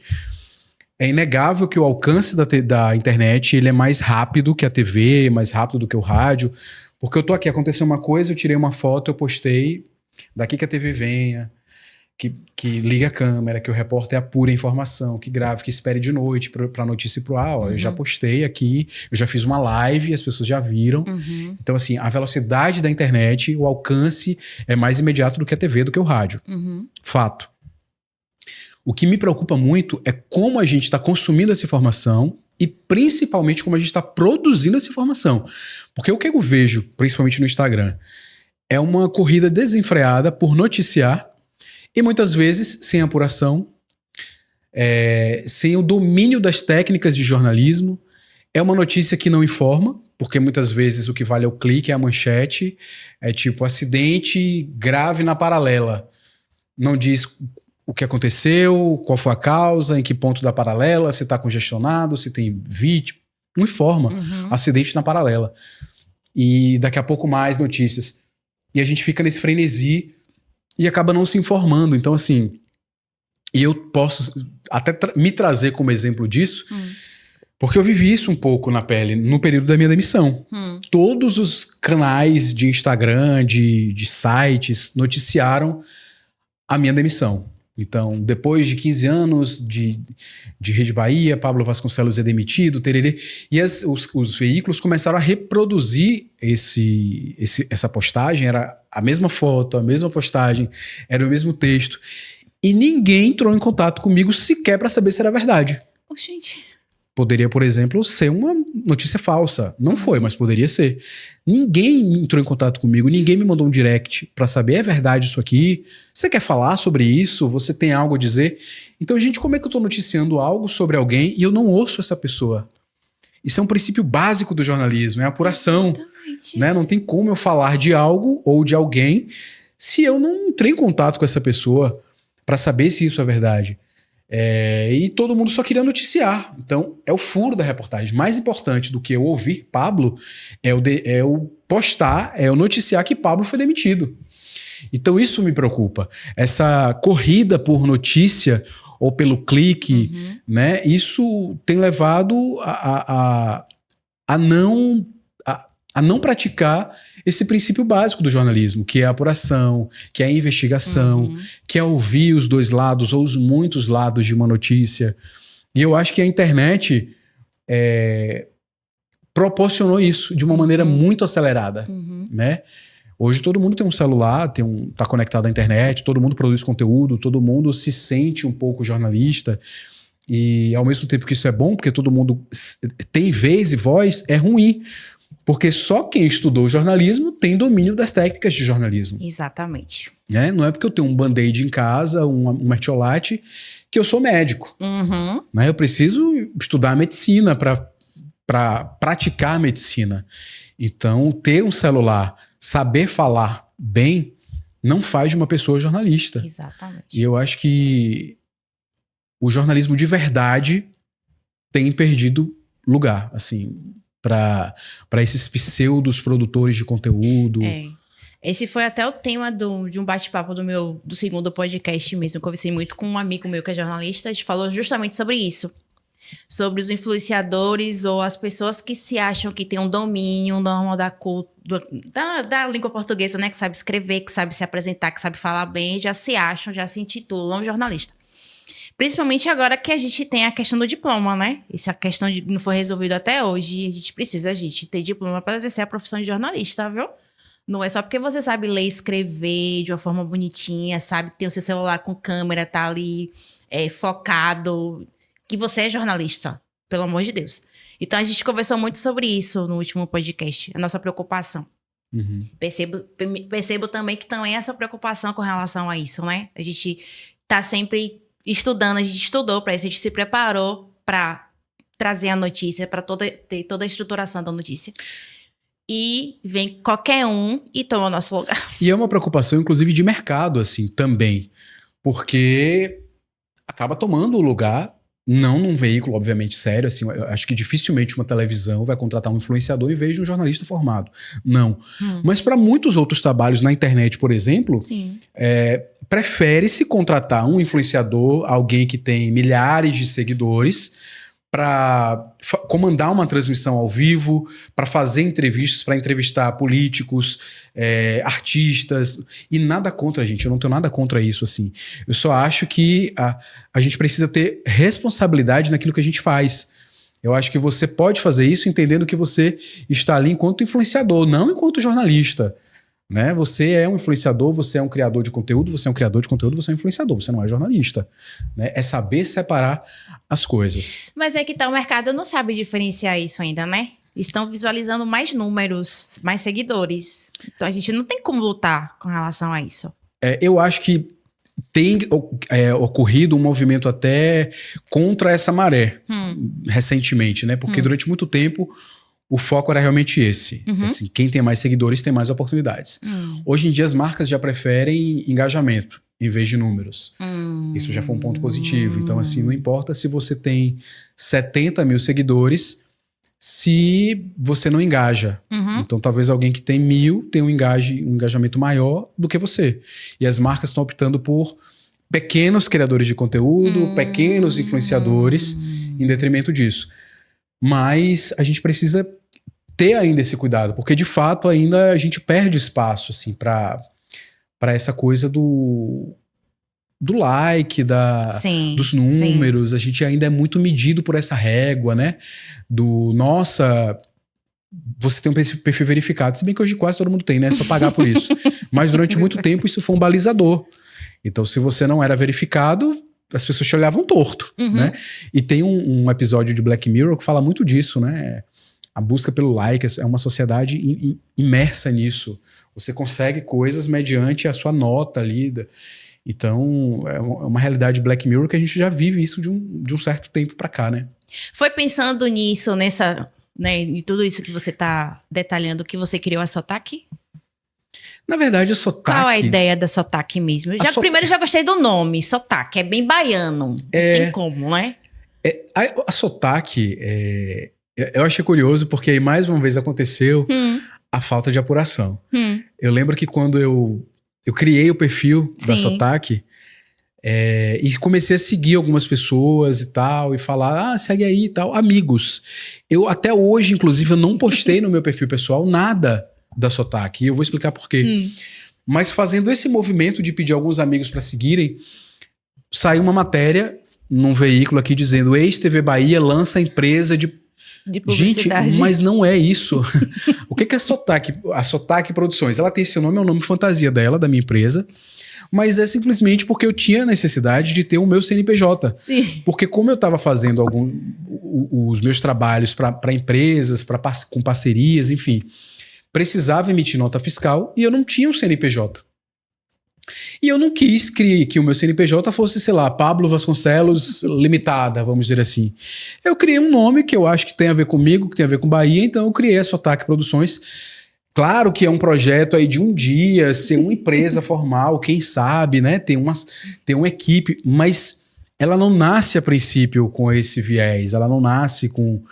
É inegável que o alcance da internet ele é mais rápido que a TV, mais rápido do que o rádio, porque eu tô aqui, aconteceu uma coisa, eu tirei uma foto, eu postei, daqui que a TV venha, que ligue a câmera, que o repórter apure a informação, que grave, que espere de noite pra notícia ir pro ar. Eu já postei aqui, eu já fiz uma live, as pessoas já viram. Então, assim, a velocidade da internet, o alcance é mais imediato do que a TV, do que o rádio. Fato. O que me preocupa muito é como a gente está consumindo essa informação e principalmente como a gente está produzindo essa informação. Porque o que eu vejo, principalmente no Instagram, é uma corrida desenfreada por noticiar e muitas vezes sem apuração, sem o domínio das técnicas de jornalismo. É uma notícia que não informa, porque muitas vezes o que vale é o clique, é a manchete, é tipo acidente grave na paralela. Não diz o que aconteceu, qual foi a causa, em que ponto da paralela, se está congestionado, se tem vítima. Não informa. Acidente na paralela. E daqui a pouco mais notícias. E a gente fica nesse frenesi e acaba não se informando. Então, assim, e eu posso até me trazer como exemplo disso, porque eu vivi isso um pouco na pele no período da minha demissão. Todos os canais de Instagram, de sites, noticiaram a minha demissão. Então, depois de 15 anos de Rede Bahia, Pablo Vasconcelos é demitido, tererê, e os veículos começaram a reproduzir essa postagem, era a mesma foto, a mesma postagem, era o mesmo texto, e ninguém entrou em contato comigo sequer para saber se era verdade. Gente. Poderia, por exemplo, ser uma notícia falsa. Não foi, mas poderia ser. Ninguém entrou em contato comigo, ninguém me mandou um direct pra saber, é verdade isso aqui? Você quer falar sobre isso? Você tem algo a dizer? Então, gente, como é que eu tô noticiando algo sobre alguém e eu não ouço essa pessoa? Isso é um princípio básico do jornalismo, é a apuração. Né? Não tem como eu falar de algo ou de alguém se eu não entrei em contato com essa pessoa pra saber se isso é verdade. E todo mundo só queria noticiar. Então, é o furo da reportagem. Mais importante do que eu ouvir Pablo é o postar, é o noticiar que Pablo foi demitido. Então, isso me preocupa. Essa corrida por notícia ou pelo clique, né? Isso tem levado a não praticar esse princípio básico do jornalismo, que é a apuração, que é a investigação, que é ouvir os dois lados ou os muitos lados de uma notícia. E eu acho que a internet proporcionou isso de uma maneira muito acelerada, né? Hoje todo mundo tem um celular, tá conectado à internet, todo mundo produz conteúdo, todo mundo se sente um pouco jornalista. E ao mesmo tempo que isso é bom, porque todo mundo tem vez e voz, é ruim. Porque só quem estudou jornalismo tem domínio das técnicas de jornalismo. Exatamente. Não é porque eu tenho um band-aid em casa, um mertiolate, que eu sou médico. Né? Eu preciso estudar medicina para praticar a medicina. Então, ter um celular, saber falar bem, não faz de uma pessoa jornalista. Exatamente. E eu acho que o jornalismo de verdade tem perdido lugar, assim, para esses pseudos produtores de conteúdo. Esse foi até o tema de um bate-papo do segundo podcast mesmo. Eu conversei muito com um amigo meu que é jornalista, a gente falou justamente sobre isso. Sobre os influenciadores ou as pessoas que se acham que tem um domínio normal da língua portuguesa, né? Que sabe escrever, que sabe se apresentar, que sabe falar bem, já se acham, já se intitulam jornalista. Principalmente agora que a gente tem a questão do diploma, né? Essa questão não foi resolvida até hoje. A gente precisa, ter diploma para exercer a profissão de jornalista, viu? Não é só porque você sabe ler e escrever de uma forma bonitinha, sabe ter o seu celular com câmera, tá ali focado, que você é jornalista, pelo amor de Deus. Então, a gente conversou muito sobre isso no último podcast, a nossa preocupação. Percebo também que também é a sua preocupação com relação a isso, né? A gente tá sempre estudando, a gente estudou para isso, a gente se preparou para trazer a notícia, para ter toda a estruturação da notícia. E vem qualquer um e toma o nosso lugar. E é uma preocupação, inclusive, de mercado, assim, também. Porque acaba tomando o lugar, não num veículo, obviamente, sério, assim, eu acho que dificilmente uma televisão vai contratar um influenciador em vez de um jornalista formado. Não. Mas para muitos outros trabalhos na internet, por exemplo, prefere-se contratar um influenciador, alguém que tem milhares de seguidores, para comandar uma transmissão ao vivo, para fazer entrevistas, para entrevistar políticos, artistas, e nada contra, gente, eu não tenho nada contra isso, assim. Eu só acho que a gente precisa ter responsabilidade naquilo que a gente faz. Eu acho que você pode fazer isso entendendo que você está ali enquanto influenciador, não enquanto jornalista. Né? Você é um influenciador, você é um criador de conteúdo, você é um criador de conteúdo, você é um influenciador, você não é jornalista. Né? É saber separar as coisas. Mas é que o mercado não sabe diferenciar isso ainda, né? Estão visualizando mais números, mais seguidores. Então a gente não tem como lutar com relação a isso. Eu acho que tem ocorrido um movimento até contra essa maré recentemente, né? Porque durante muito tempo o foco era realmente esse. Assim, quem tem mais seguidores tem mais oportunidades. Hoje em dia as marcas já preferem engajamento em vez de números. Isso já foi um ponto positivo. Então, assim, não importa se você tem 70 mil seguidores, se você não engaja. Então, talvez alguém que tem 1.000 tenha um engajamento maior do que você. E as marcas estão optando por pequenos criadores de conteúdo, pequenos influenciadores, em detrimento disso. Mas a gente precisa ter ainda esse cuidado, porque de fato ainda a gente perde espaço assim, para essa coisa do like, Sim, dos números. A gente ainda é muito medido por essa régua, né? Nossa, você tem um perfil verificado. Se bem que hoje quase todo mundo tem, né? É só pagar por isso. Mas durante muito tempo isso foi um balizador. Então, se você não era verificado, as pessoas te olhavam torto, né? E tem um episódio de Black Mirror que fala muito disso, né? A busca pelo like é uma sociedade imersa nisso. Você consegue coisas mediante a sua nota ali. Então, é uma realidade Black Mirror que a gente já vive isso de um certo tempo pra cá, né? Foi pensando nisso, né, em tudo isso que você tá detalhando, que você criou a Sotaque? Na verdade, a Sotaque... Qual a ideia da Sotaque mesmo? Primeiro, já gostei do nome, Sotaque. É bem baiano. Não tem como, né? A Sotaque, eu achei curioso porque aí mais uma vez aconteceu a falta de apuração. Eu lembro que quando eu criei o perfil da Sotaque e comecei a seguir algumas pessoas e tal, e falar, segue aí e tal, amigos. Eu até hoje, inclusive, eu não postei no meu perfil pessoal nada da Sotaque, e eu vou explicar por quê. Mas fazendo esse movimento de pedir alguns amigos para seguirem, saiu uma matéria num veículo aqui dizendo ex-TV Bahia lança empresa de publicidade. Gente, mas não é isso. O que é a Sotaque? A Sotaque Produções, ela tem esse nome, é o nome fantasia dela, da minha empresa, mas é simplesmente porque eu tinha necessidade de ter o meu CNPJ. Sim. Porque como eu estava fazendo os meus trabalhos para empresas, com parcerias, enfim, precisava emitir nota fiscal e eu não tinha um CNPJ. E eu não quis que o meu CNPJ fosse, sei lá, Pablo Vasconcelos Limitada, vamos dizer assim. Eu criei um nome que eu acho que tem a ver comigo, que tem a ver com Bahia, então eu criei a Sotaque Produções. Claro que é um projeto aí de um dia, ser uma empresa formal, quem sabe, né? Ter uma equipe, mas ela não nasce a princípio com esse viés, ela não nasce com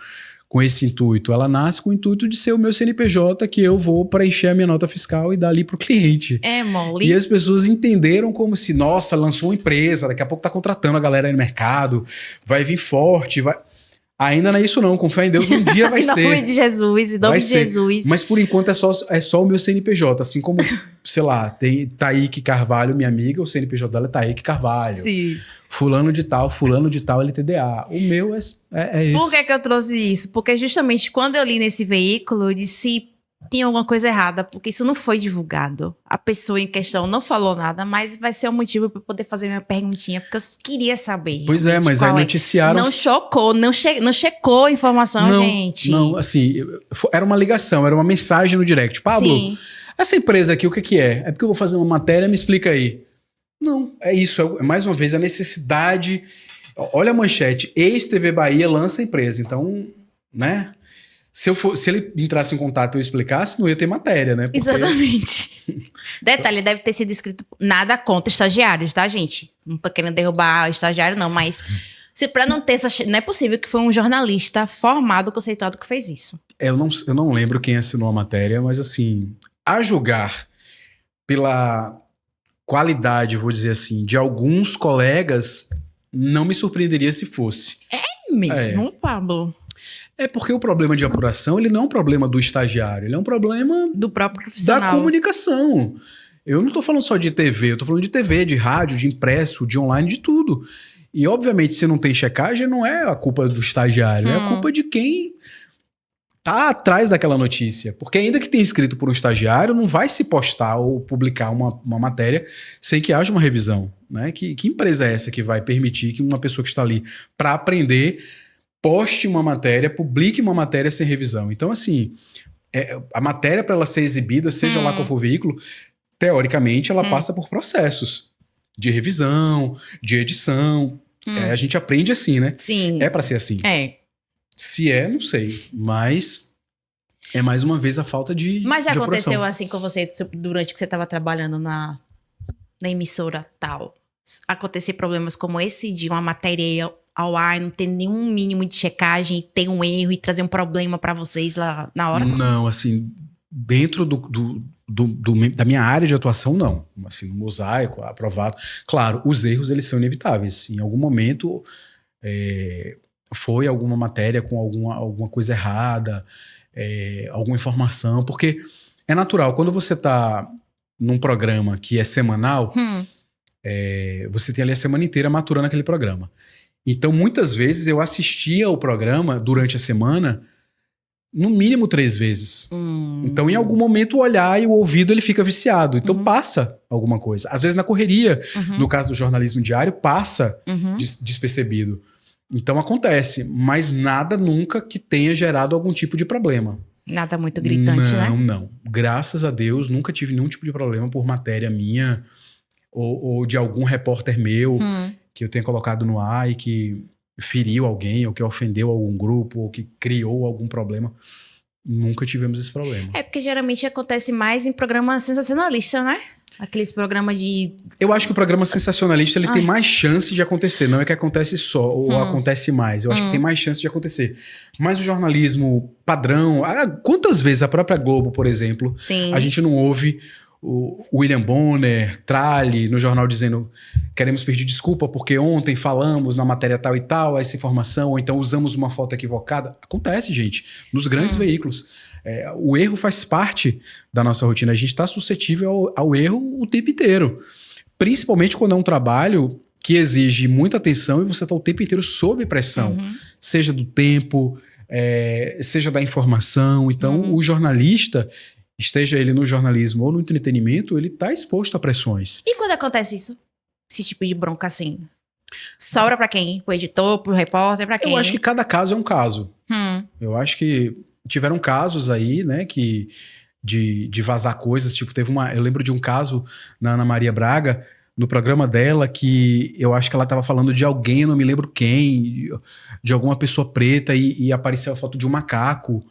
esse intuito. Ela nasce com o intuito de ser o meu CNPJ que eu vou preencher a minha nota fiscal e dar ali pro cliente. Mole. E as pessoas entenderam como se, nossa, lançou uma empresa, daqui a pouco tá contratando a galera aí no mercado, vai vir forte, vai... Ainda não é isso não, com fé em Deus, um dia vai ser. Em nome de Jesus, em nome de Jesus. Mas por enquanto é só o meu CNPJ, assim como, sei lá, tem Taíque Carvalho, minha amiga, o CNPJ dela é Taíque Carvalho. Sim. Fulano de tal, LTDA. O meu é esse. Por que eu trouxe isso? Porque justamente quando eu li nesse veículo, eu disse... Tinha alguma coisa errada, porque isso não foi divulgado. A pessoa em questão não falou nada, mas vai ser um motivo para eu poder fazer minha perguntinha, porque eu queria saber. Pois é, mas aí noticiaram... Não chocou, não checou a informação, gente. Não, assim, era uma ligação, era uma mensagem no direct. Pablo, essa empresa aqui, o que é? É porque eu vou fazer uma matéria, me explica aí. Não, é isso, mais uma vez, a necessidade... Olha a manchete, ex-TV Bahia lança empresa, então, né... Se ele entrasse em contato e eu explicasse, não ia ter matéria, né? Porque... Exatamente. Detalhe, deve ter sido escrito nada contra estagiários, tá, gente? Não tô querendo derrubar o estagiário, não, mas pra não ter não é possível que foi um jornalista formado, conceituado que fez isso. Eu não lembro quem assinou a matéria, mas assim, a julgar pela qualidade, vou dizer assim, de alguns colegas, não me surpreenderia se fosse. É mesmo, Pablo? É porque o problema de apuração, ele não é um problema do estagiário, ele é um problema do próprio profissional. Da comunicação. Eu não tô falando só de TV, eu tô falando de TV, de rádio, de impresso, de online, de tudo. E obviamente se não tem checagem, não é a culpa do estagiário, é a culpa de quem tá atrás daquela notícia. Porque ainda que tenha escrito por um estagiário, não vai se postar ou publicar uma matéria sem que haja uma revisão, né? Que empresa é essa que vai permitir que uma pessoa que está ali para aprender poste uma matéria, publique uma matéria sem revisão? Então, assim, a matéria, para ela ser exibida, seja lá qual for o veículo, teoricamente, ela passa por processos de revisão, de edição. A gente aprende assim, né? Sim. É para ser assim. Se não sei. Mas é mais uma vez a falta de Mas já de aconteceu apuração. assim com você durante que você estava trabalhando na emissora tal? Acontecer problemas como esse de uma matéria ao ar, não ter nenhum mínimo de checagem, e ter um erro e trazer um problema para vocês lá na hora? Não, assim, dentro da minha área de atuação, não. Assim, no mosaico, aprovado. Claro, os erros, eles são inevitáveis. Em algum momento, foi alguma matéria com alguma coisa errada, alguma informação, porque é natural, quando você está num programa que é semanal, você tem ali a semana inteira maturando aquele programa. Então, muitas vezes, eu assistia o programa durante a semana, no mínimo 3 vezes. Então, em algum momento, o olhar e o ouvido, ele fica viciado. Então, passa alguma coisa. Às vezes, na correria, no caso do jornalismo diário, passa despercebido. Então, acontece. Mas nada nunca que tenha gerado algum tipo de problema. Nada muito gritante, né? Não. Graças a Deus, nunca tive nenhum tipo de problema por matéria minha ou de algum repórter meu que eu tenha colocado no ar e que feriu alguém, ou que ofendeu algum grupo, ou que criou algum problema. Nunca tivemos esse problema. Porque geralmente acontece mais em programa sensacionalista, né? Aqueles programas de... Eu acho que o programa sensacionalista ele tem mais chance de acontecer. Não é que acontece só, ou acontece mais. Eu acho que tem mais chance de acontecer. Mas o jornalismo padrão... Quantas vezes a própria Globo, por exemplo, Sim. a gente não ouve o William Bonner, Tralli, no jornal dizendo queremos pedir desculpa porque ontem falamos na matéria tal e tal, essa informação, ou então usamos uma foto equivocada. Acontece, gente, nos grandes veículos. O erro faz parte da nossa rotina. A gente está suscetível ao erro o tempo inteiro. Principalmente quando é um trabalho que exige muita atenção e você está o tempo inteiro sob pressão. Seja do tempo, seja da informação. Então, o jornalista, esteja ele no jornalismo ou no entretenimento, ele está exposto a pressões. E quando acontece isso? Esse tipo de bronca assim? Sobra pra quem? Pro editor, pro repórter, pra quem? Eu acho que cada caso é um caso. Eu acho que tiveram casos aí, né, que de vazar coisas. Tipo, eu lembro de um caso na Ana Maria Braga, no programa dela, que eu acho que ela estava falando de alguém, eu não me lembro quem, de alguma pessoa preta, e apareceu a foto de um macaco.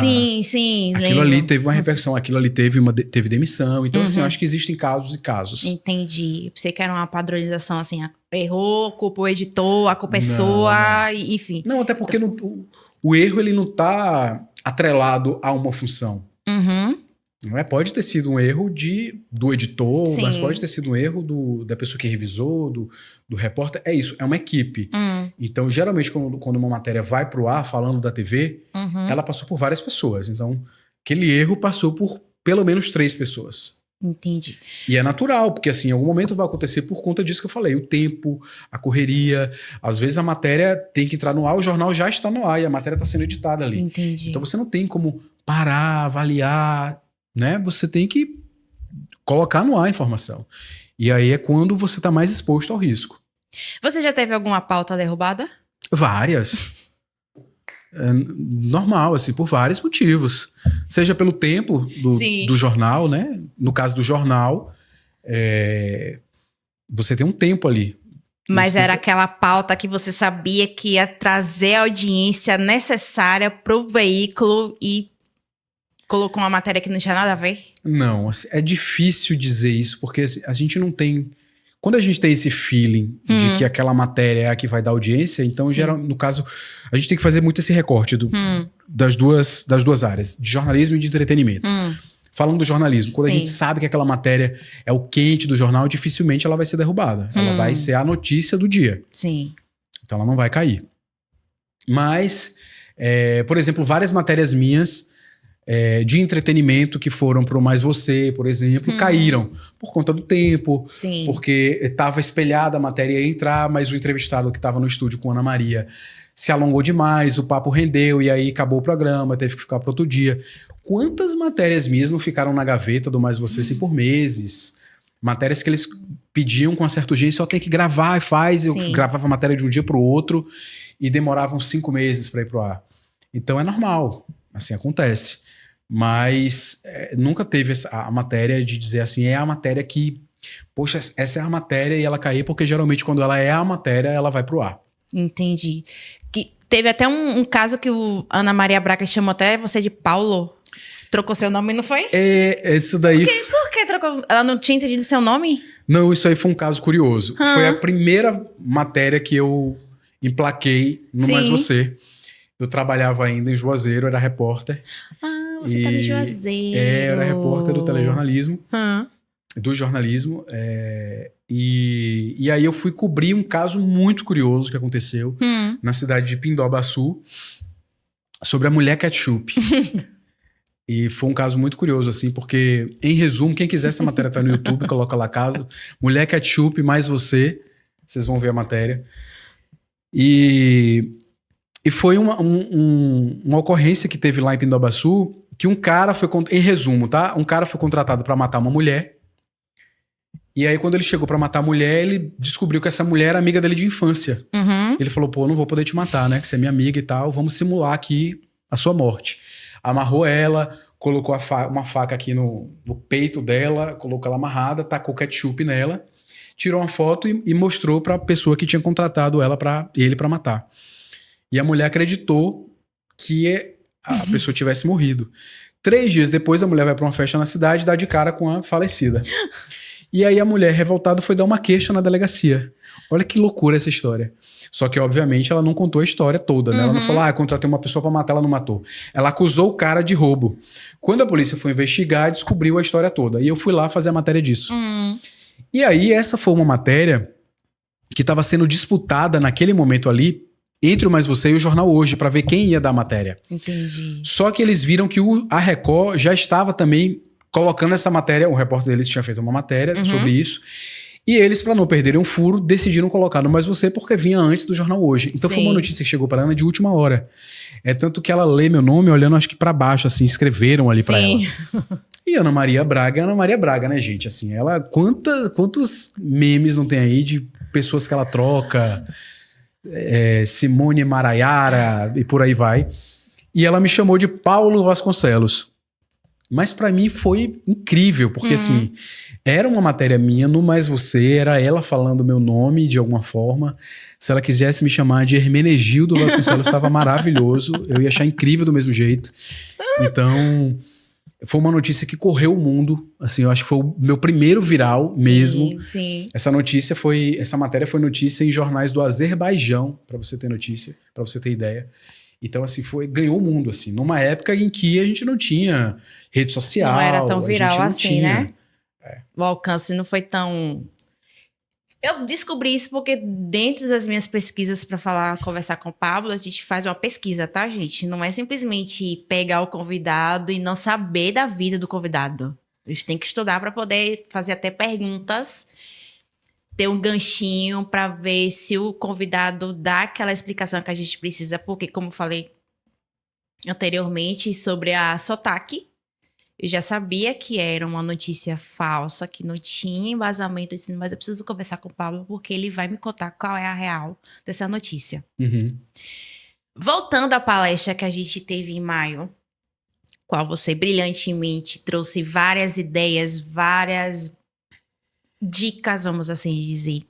Sim, aquilo lembro. ali teve uma repercussão, aquilo ali teve demissão. Então, assim, eu acho que existem casos e casos. Entendi. Eu pensei que era uma padronização, assim, errou, culpa o editor, a culpa é sua, enfim. Não, até porque o erro, ele não tá atrelado a uma função. Não é? Pode ter sido um erro do editor, mas pode ter sido um erro da pessoa que revisou, do repórter. É isso, é uma equipe. Então, geralmente, quando uma matéria vai pro ar, falando da TV, ela passou por várias pessoas. Então, aquele erro passou por pelo menos 3 pessoas. Entendi. E é natural, porque assim, em algum momento vai acontecer por conta disso que eu falei. O tempo, a correria. Às vezes a matéria tem que entrar no ar, o jornal já está no ar e a matéria está sendo editada ali. Entendi. Então você não tem como parar, avaliar, né? Você tem que colocar no ar a informação. E aí é quando você está mais exposto ao risco. Você já teve alguma pauta derrubada? Várias. Normal, assim, por vários motivos. Seja pelo tempo do jornal, né? No caso do jornal, você tem um tempo ali. Mas era aquela pauta que você sabia que ia trazer a audiência necessária pro veículo e colocou uma matéria que não tinha nada a ver? Não, assim, é difícil dizer isso, porque assim, a gente não tem... Quando a gente tem esse feeling de que aquela matéria é a que vai dar audiência, então, no caso, a gente tem que fazer muito esse recorte das duas áreas, de jornalismo e de entretenimento. Falando do jornalismo, quando a gente sabe que aquela matéria é o quente do jornal, dificilmente ela vai ser derrubada. Ela vai ser a notícia do dia. Sim. Então ela não vai cair. Mas, por exemplo, várias matérias minhas de entretenimento que foram pro Mais Você, por exemplo, caíram por conta do tempo, porque estava espelhada a matéria ia entrar, mas o entrevistado que estava no estúdio com a Ana Maria se alongou demais, o papo rendeu e aí acabou o programa, teve que ficar para outro dia. Quantas matérias minhas não ficaram na gaveta do Mais Você assim, por meses? Matérias que eles pediam com uma certa urgência, só tem que gravar e faz. Eu gravava a matéria de um dia para o outro e demoravam 5 meses para ir pro ar. Então é normal, assim acontece. Mas nunca teve a matéria de dizer assim, é a matéria que... Poxa, essa é a matéria e ela cair, porque geralmente quando ela é a matéria, ela vai pro ar. Entendi. Teve até um caso que o Ana Maria Braga chamou até você de Paulo. Trocou seu nome, não foi? Isso daí... Por que trocou? Ela não tinha entendido seu nome? Não, isso aí foi um caso curioso. Foi a primeira matéria que eu emplaquei no Mais Você. Eu trabalhava ainda em Juazeiro, era repórter. Você estava em Juazeiro. Era repórter do telejornalismo. Do jornalismo. E aí eu fui cobrir um caso muito curioso que aconteceu na cidade de Pindobaçu sobre a mulher ketchup. E foi um caso muito curioso, assim, porque, em resumo, quem quiser, essa matéria tá no YouTube, coloca lá caso. Mulher Ketchup mais você. Vocês vão ver a matéria. E foi uma ocorrência que teve lá em Pindobaçu, que um cara foi, em resumo, tá? Um cara foi contratado para matar uma mulher. E aí, quando ele chegou para matar a mulher, ele descobriu que essa mulher era amiga dele de infância. Uhum. Ele falou, pô, não vou poder te matar, né? Que você é minha amiga e tal, vamos simular aqui a sua morte. Amarrou ela, colocou uma faca aqui no peito dela, colocou ela amarrada, tacou ketchup nela, tirou uma foto e mostrou para a pessoa que tinha contratado ele para matar. E a mulher acreditou que a pessoa tivesse morrido. 3 dias depois, a mulher vai para uma festa na cidade e dá de cara com a falecida. E aí a mulher, revoltada, foi dar uma queixa na delegacia. Olha que loucura essa história. Só que, obviamente, ela não contou a história toda, né? Ela não falou, eu contratei uma pessoa pra matar, ela não matou. Ela acusou o cara de roubo. Quando a polícia foi investigar, descobriu a história toda. E eu fui lá fazer a matéria disso. E aí, essa foi uma matéria que estava sendo disputada naquele momento ali entre o Mais Você e o Jornal Hoje, pra ver quem ia dar a matéria. Entendi. Só que eles viram que a Record já estava também colocando essa matéria, o repórter deles tinha feito uma matéria sobre isso. E eles, para não perderem um furo, decidiram colocar no Mais Você porque vinha antes do Jornal Hoje. Então foi uma notícia que chegou para Ana de última hora. É tanto que ela lê meu nome olhando, acho que para baixo, assim, escreveram ali para ela. E Ana Maria Braga, né, gente? Assim, ela, quantos memes não tem aí de pessoas que ela troca, Simone Maraiara e por aí vai. E ela me chamou de Paulo Vasconcelos. Mas para mim foi incrível, porque assim, era uma matéria minha no Mais Você, era ela falando meu nome de alguma forma. Se ela quisesse me chamar de Hermenegildo Vasconcelos, estava maravilhoso. Eu ia achar incrível do mesmo jeito. Então, foi uma notícia que correu o mundo. Assim, eu acho que foi o meu primeiro viral mesmo. Sim. Essa matéria foi notícia em jornais do Azerbaijão, para você ter notícia, para você ter ideia. Então, assim, ganhou o mundo, assim, numa época em que a gente não tinha rede social. Não era tão viral assim, tinha, né? O alcance não foi tão... Eu descobri isso porque dentro das minhas pesquisas para conversar com o Pablo, a gente faz uma pesquisa, tá, gente? Não é simplesmente pegar o convidado e não saber da vida do convidado. A gente tem que estudar para poder fazer até perguntas, ter um ganchinho para ver se o convidado dá aquela explicação que a gente precisa, porque, como eu falei anteriormente sobre a Sotaque, eu já sabia que era uma notícia falsa, que não tinha embasamento assim, mas eu preciso conversar com o Pablo porque ele vai me contar qual é a real dessa notícia. Voltando à palestra que a gente teve em maio, qual você brilhantemente trouxe várias ideias, várias dicas, vamos assim dizer.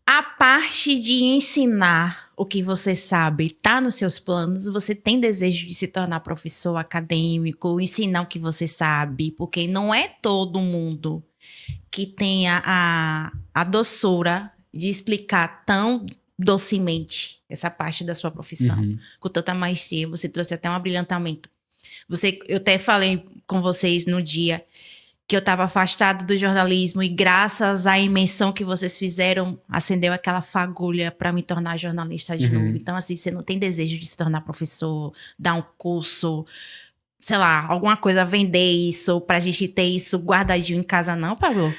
A parte de ensinar o que você sabe está nos seus planos? Você tem desejo de se tornar professor acadêmico, ensinar o que você sabe? Porque não é todo mundo que tem a doçura de explicar tão docemente essa parte da sua profissão. Com tanta maestria, você trouxe até um abrilhantamento. Eu até falei com vocês no dia que eu estava afastada do jornalismo e graças à imersão que vocês fizeram, acendeu aquela fagulha para me tornar jornalista de novo. Então, assim, você não tem desejo de se tornar professor, dar um curso, sei lá, alguma coisa, vender isso, pra gente ter isso guardadinho em casa não, Pablo?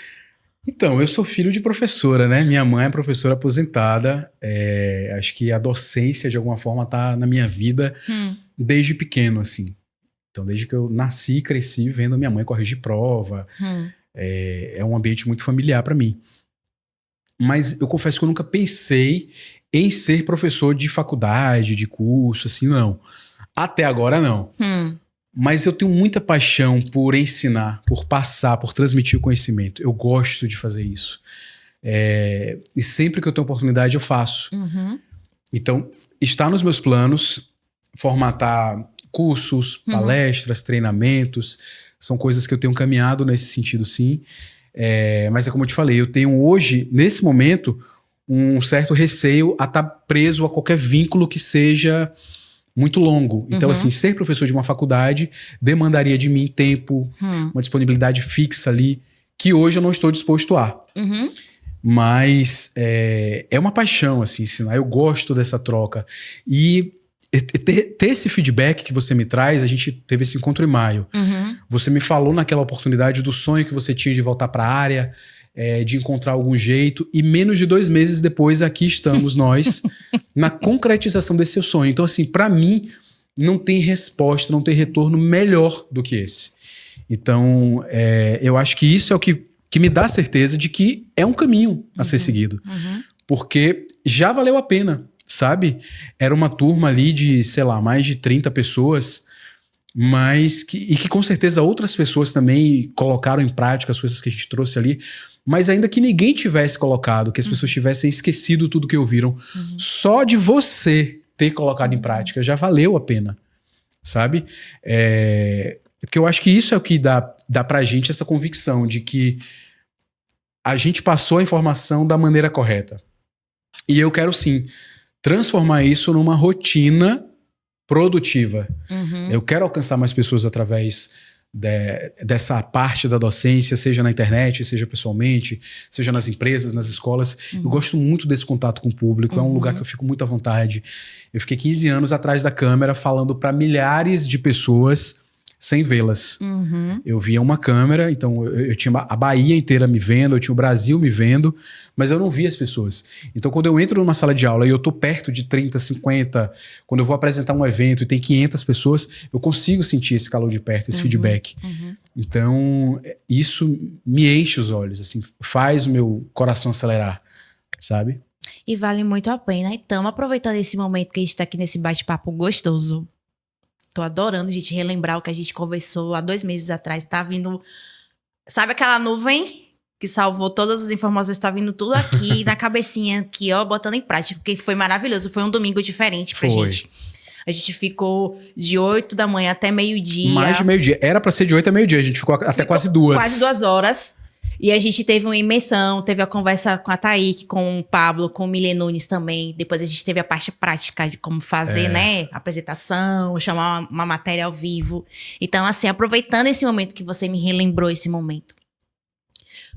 Então, eu sou filho de professora, né? Minha mãe é professora aposentada. Acho que a docência, de alguma forma, tá na minha vida desde pequeno, assim. Então, desde que eu nasci e cresci vendo a minha mãe corrigir prova. É um ambiente muito familiar para mim. Mas eu confesso que eu nunca pensei em ser professor de faculdade, de curso, assim, não. Até agora, não. Mas eu tenho muita paixão por ensinar, por passar, por transmitir o conhecimento. Eu gosto de fazer isso. E sempre que eu tenho oportunidade, eu faço. Então, está nos meus planos formatar cursos, palestras, treinamentos, são coisas que eu tenho caminhado nesse sentido, sim. Mas é como eu te falei, eu tenho hoje, nesse momento, um certo receio a estar preso a qualquer vínculo que seja muito longo. Então, assim, ser professor de uma faculdade demandaria de mim tempo, uma disponibilidade fixa ali, que hoje eu não estou disposto a. Mas é uma paixão, assim, ensinar. Eu gosto dessa troca. E ter esse feedback que você me traz, a gente teve esse encontro em maio. Você me falou naquela oportunidade do sonho que você tinha de voltar para a área, de encontrar algum jeito, e menos de 2 meses depois aqui estamos nós na concretização desse seu sonho. Então assim, para mim não tem resposta, não tem retorno melhor do que esse. Então eu acho que isso é o que me dá certeza de que é um caminho a ser seguido, porque já valeu a pena. Sabe? Era uma turma ali de, sei lá, mais de 30 pessoas, mas que com certeza outras pessoas também colocaram em prática as coisas que a gente trouxe ali, mas ainda que ninguém tivesse colocado, que as pessoas tivessem esquecido tudo que ouviram, só de você ter colocado em prática já valeu a pena, sabe? Porque eu acho que isso é o que dá pra gente essa convicção de que a gente passou a informação da maneira correta. E eu quero sim transformar isso numa rotina produtiva. Eu quero alcançar mais pessoas através dessa parte da docência, seja na internet, seja pessoalmente, seja nas empresas, nas escolas. Eu gosto muito desse contato com o público, é um lugar que eu fico muito à vontade. Eu fiquei 15 anos atrás da câmera falando para milhares de pessoas sem vê-las. Eu via uma câmera, então eu tinha a Bahia inteira me vendo, eu tinha o Brasil me vendo, mas eu não via as pessoas. Então quando eu entro numa sala de aula e eu tô perto de 30, 50, quando eu vou apresentar um evento e tem 500 pessoas, eu consigo sentir esse calor de perto, esse feedback. Então isso me enche os olhos, assim, faz o meu coração acelerar, sabe? E vale muito a pena. Então, aproveitando esse momento que a gente tá aqui nesse bate-papo gostoso, tô adorando, gente, relembrar o que a gente conversou há 2 meses atrás. Tá vindo... Sabe aquela nuvem que salvou todas as informações? Tá vindo tudo aqui, na cabecinha, aqui, ó, botando em prática. Porque foi maravilhoso. Foi um domingo diferente pra gente. A gente ficou de 8 da manhã até meio-dia. Mais de meio-dia. Era pra ser de 8 a meio-dia. A gente ficou até quase 2. Quase 2 horas. E a gente teve uma imersão, teve a conversa com a Thaíque, com o Pablo, com o Milê Nunes também. Depois a gente teve a parte prática de como fazer, né? Apresentação, chamar uma matéria ao vivo. Então, assim, aproveitando esse momento que você me relembrou esse momento.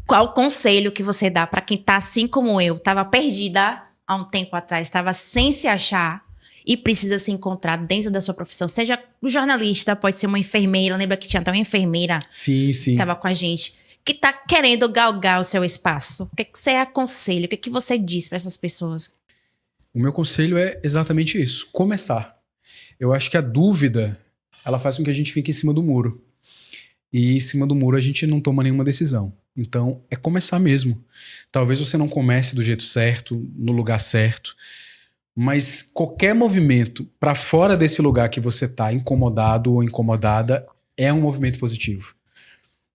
Qual o conselho que você dá para quem tá assim como eu? Tava perdida há um tempo atrás, tava sem se achar e precisa se encontrar dentro da sua profissão. Seja um jornalista, pode ser uma enfermeira. Lembra que tinha até uma enfermeira sim. que tava com a gente. Que tá querendo galgar o seu espaço. O que você aconselha? O que você diz para essas pessoas? O meu conselho é exatamente isso. Começar. Eu acho que a dúvida, ela faz com que a gente fique em cima do muro. E em cima do muro a gente não toma nenhuma decisão. Então, é começar mesmo. Talvez você não comece do jeito certo, no lugar certo, mas qualquer movimento para fora desse lugar que você tá incomodado ou incomodada é um movimento positivo.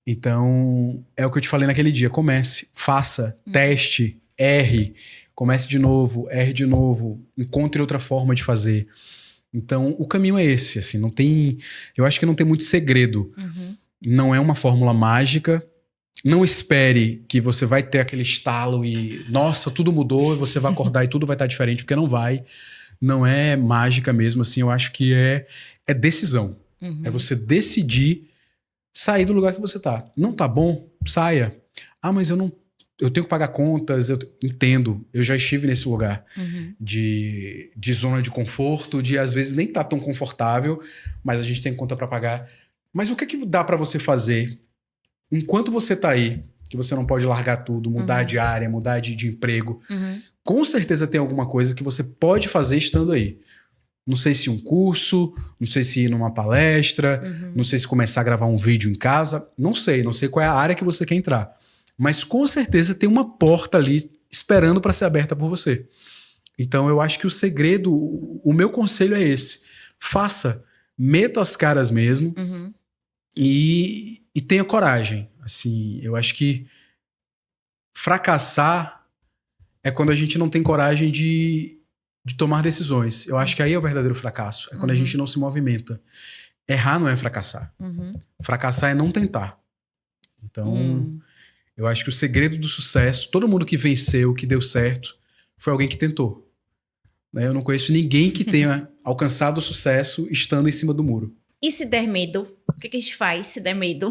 Então, é o que eu te falei naquele dia. Comece, faça, teste, erre, comece de novo, erre de novo, encontre outra forma de fazer. Então, o caminho é esse, assim, não tem... Eu acho que não tem muito segredo. Não é uma fórmula mágica. Não espere que você vai ter aquele estalo e, nossa, tudo mudou, e você vai acordar e tudo vai estar diferente, porque não vai. Não é mágica mesmo, assim, eu acho que é decisão. É você decidir sair do lugar que você tá. Não tá bom? Saia. Ah, mas eu tenho que pagar contas, eu entendo. Eu já estive nesse lugar de zona de conforto, de às vezes nem tá tão confortável, mas a gente tem conta pra pagar. Mas o que dá pra você fazer enquanto você tá aí, que você não pode largar tudo, mudar de área, mudar de emprego? Com certeza tem alguma coisa que você pode fazer estando aí. Não sei se um curso, não sei se ir numa palestra, não sei se começar a gravar um vídeo em casa, não sei qual é a área que você quer entrar. Mas com certeza tem uma porta ali esperando para ser aberta por você. Então eu acho que o segredo, o meu conselho é esse. Faça, meta as caras mesmo e tenha coragem. Assim, eu acho que fracassar é quando a gente não tem coragem de tomar decisões. Eu acho que aí é o verdadeiro fracasso. É quando a gente não se movimenta. Errar não é fracassar. Fracassar é não tentar. Então, eu acho que o segredo do sucesso, todo mundo que venceu, que deu certo, foi alguém que tentou. Eu não conheço ninguém que tenha alcançado o sucesso estando em cima do muro. E se der medo? O que a gente faz se der medo?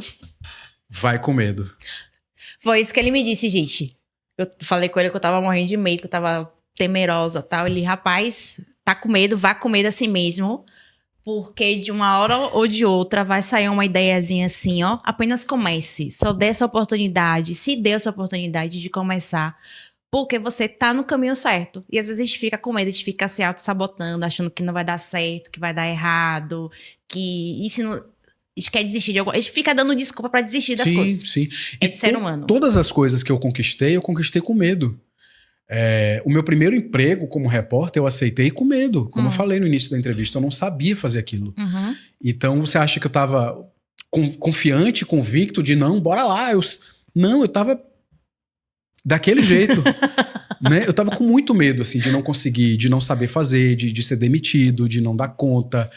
Vai com medo. Foi isso que ele me disse, gente. Eu falei com ele que eu tava morrendo de medo, que eu tava temerosa e tal. Ele, rapaz, tá com medo, vá com medo assim mesmo. Porque de uma hora ou de outra vai sair uma ideiazinha assim, ó. Apenas comece. Só dê essa oportunidade. Se dê essa oportunidade de começar. Porque você tá no caminho certo. E às vezes a gente fica com medo, a gente fica se auto-sabotando, achando que não vai dar certo, que vai dar errado, que isso não... A gente quer desistir de alguma... A gente fica dando desculpa pra desistir das coisas. Sim. É de ser humano. Todas as coisas que eu conquistei com medo. O meu primeiro emprego como repórter eu aceitei com medo. Como eu falei no início da entrevista, eu não sabia fazer aquilo. Então você acha que eu tava confiante, convicto de não, bora lá. Não, eu tava daquele jeito. Né? Eu tava com muito medo assim, de não conseguir, de não saber fazer, de ser demitido, de não dar conta.